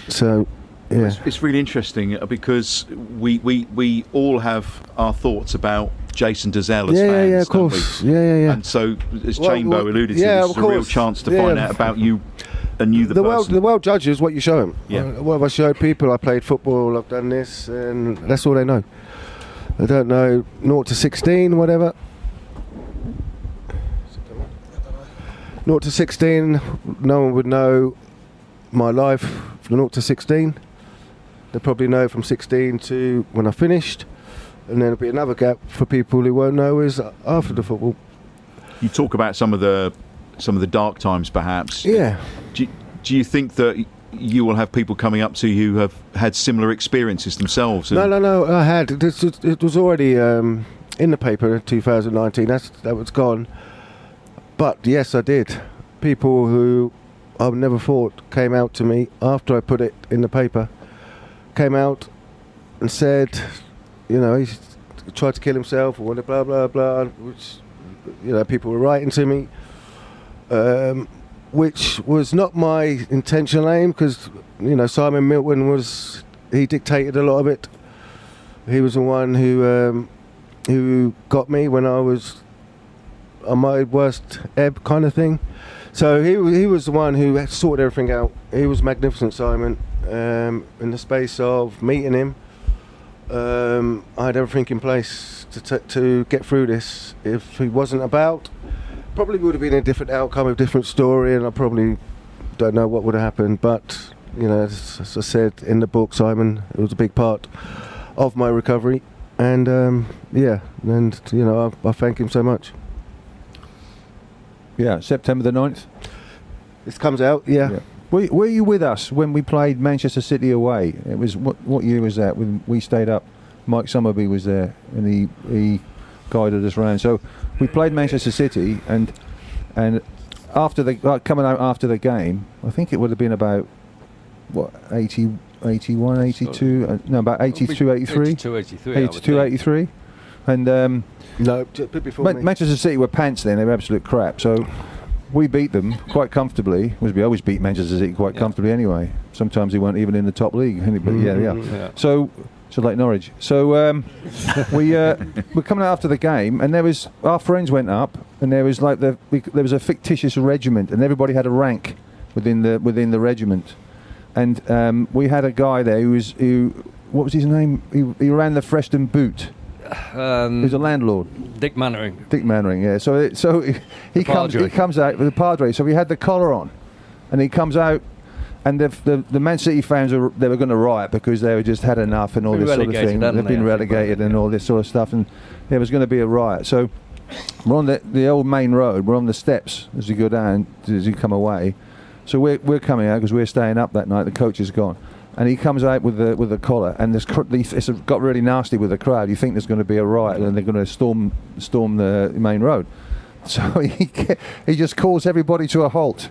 So yeah. It's really interesting because we all have our thoughts about Jason Dozzell as fans. Yeah, of course. Yeah. And so, as Chambo alluded to, this is a real chance to find out about you and you, the person. The world judges what you show them. Yeah. What have I showed people? I played football, I've done this, and that's all they know. They don't know 0 to 16, whatever. 0 to 16, no one would know my life from 0 to 16. They'll probably know from 16 to when I finished, and then there'll be another gap for people who won't know is after the football. You talk about some of the dark times, perhaps. Yeah. Do you think that you will have people coming up to you who have had similar experiences themselves? No. I had. It was already in the paper in 2019. That was gone. But yes, I did. People who I never thought came out to me after I put it in the paper. Came out and said, you know, he tried to kill himself or blah blah blah, which, you know, people were writing to me, which was not my intentional aim, because, you know, Simon Milton was he dictated a lot of it. He was the one who got me when I was on my worst ebb kind of thing. So he was the one who sorted everything out. He was magnificent, Simon. In the space of meeting him, I had everything in place to get through this. If he wasn't about, probably would have been a different outcome, a different story, and I probably don't know what would have happened. But you know, as I said in the book, Simon, it was a big part of my recovery, and you know, I thank him so much. Yeah, September the 9th. This comes out, yeah. Were you with us when we played Manchester City away? It was what year was that? When we stayed up, Mike Summerby was there, and he guided us around. So we played Manchester City, and after coming out after the game, I think it would have been about 81, 82, no, about 82, 83, 82, 83, and no, before me. Manchester City were pants then. They were absolute crap. So we beat them quite comfortably. We always beat Manchester City quite comfortably anyway. Sometimes they weren't even in the top league. But yeah. So like Norwich. So we're coming out after the game, and our friends went up, and there was like there was a fictitious regiment, and everybody had a rank within the regiment. And we had a guy there what was his name? He ran the Freston Boot. He was a landlord. Dick Mannering. Yeah. So he comes out with the Padre. So he had the collar on, and he comes out, and the Man City fans they were going to riot because they just had enough and all this sort of thing. They've been relegated and all this sort of stuff, and there was going to be a riot. So we're on the old main road. We're on the steps as you go down, as you come away. So we're coming out because we're staying up that night. The coach is gone. And he comes out with the collar, and it's got really nasty with the crowd. You think there's going to be a riot, and they're going to storm the main road. So he just calls everybody to a halt,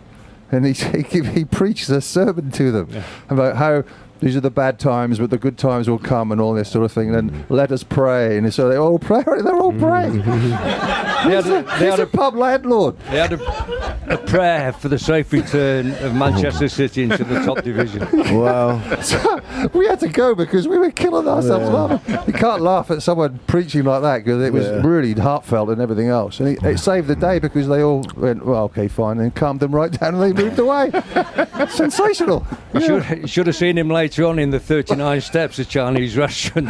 and he preaches a sermon to them about how these are the bad times, but the good times will come, and all this sort of thing. And let us pray. And so they all pray. They're all praying. He's a pub landlord. They had a prayer for the safe return of Manchester City into the top division. Wow. So we had to go because we were killing ourselves laughing. You can't laugh at someone preaching like that because it was really heartfelt and everything else. And it saved the day because they all went, well, okay, fine, and calmed them right down, and they moved away. Sensational. You should have seen him later on in the 39 Steps, a Chinese restaurant,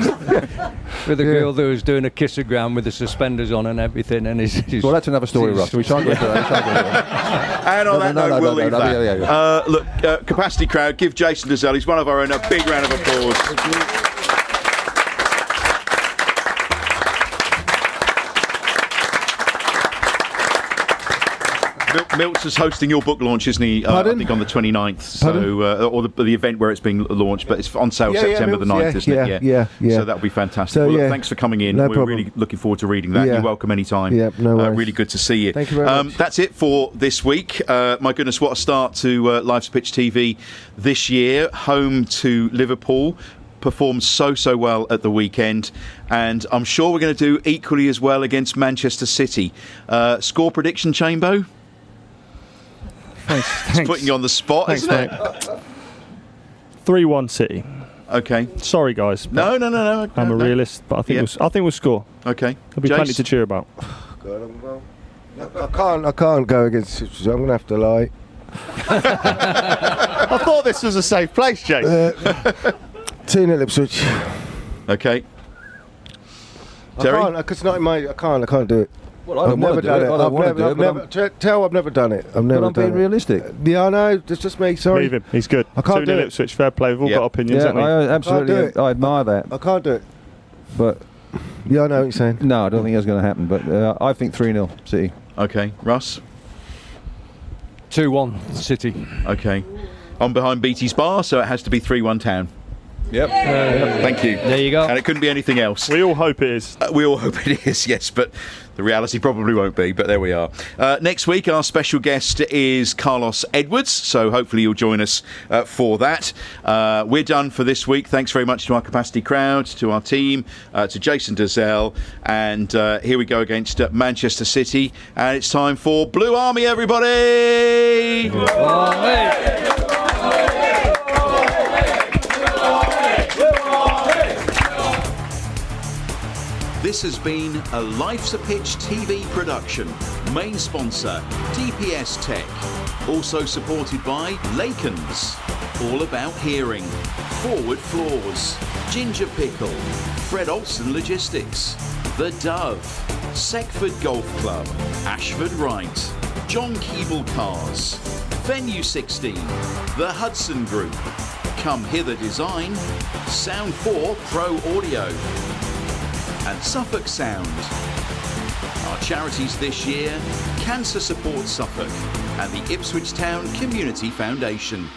with a girl that was doing a kissogram with the suspenders on and everything. And well, that's another story, Ross. We can't go into that. And on that note, we'll leave that. Look, capacity crowd, give Jason Dozzell, he's one of our own, a big round of applause. Milt's is hosting your book launch, isn't he? I think on the 29th, so or the event where it's being launched, but it's on sale September the 9th, isn't it? Yeah. So that'll be fantastic. So, look, thanks for coming in. We're really looking forward to reading that. You're welcome anytime. Yeah, no worries. Really good to see you. Thank you very much. That's it for this week. My goodness, what a start to Life's Pitch TV this year. Home to Liverpool. Performed so well at the weekend, and I'm sure we're going to do equally as well against Manchester City. Score prediction, Chambo? Thanks. It's putting you on the spot, isn't it? 3-1 City. Okay. Sorry, guys. No. I'm a realist, but I think we'll score. Okay. There'll be plenty to cheer about. I can't go against Ipswich. I'm going to have to lie. I thought this was a safe place, Jake. 2-0 Ipswich. Okay. Terry? It's not in my. I can't do it. Well, I've never done it. I've never done it. I've never done it. But I'm being realistic. Yeah, I know. It's just me. Sorry. Leave him. He's good. I can't do it. Ipswich, fair play. We've all got opinions, haven't we? Absolutely. I admire that. I can't do it. But yeah, I know what you're saying. No, I don't think that's going to happen. But I think 3-0 City. Okay. Russ? 2-1 City. Okay. I'm behind Beatty's bar, so it has to be 3-1 Town. Yep. Thank you. There you go. And it couldn't be anything else. We all hope it is. We all hope it is, yes, but the reality probably won't be, but there we are. Next week, our special guest is Carlos Edwards, so hopefully you'll join us for that. We're done for this week. Thanks very much to our capacity crowd, to our team, to Jason Dozzell, and here we go against Manchester City, and it's time for Blue Army, everybody! Blue Army! This has been a Life's a Pitch TV production. Main sponsor, DPS Tech. Also supported by Lakens, All About Hearing, Forward Floors, Ginger Pickle, Fred Olsen Logistics, The Dove, Seckford Golf Club, Ashford Wright, John Keeble Cars, Venue 16, The Hudson Group, Come Hither Design, Sound 4 Pro Audio, and Suffolk Sound. Our charities this year: Cancer Support Suffolk and the Ipswich Town Community Foundation.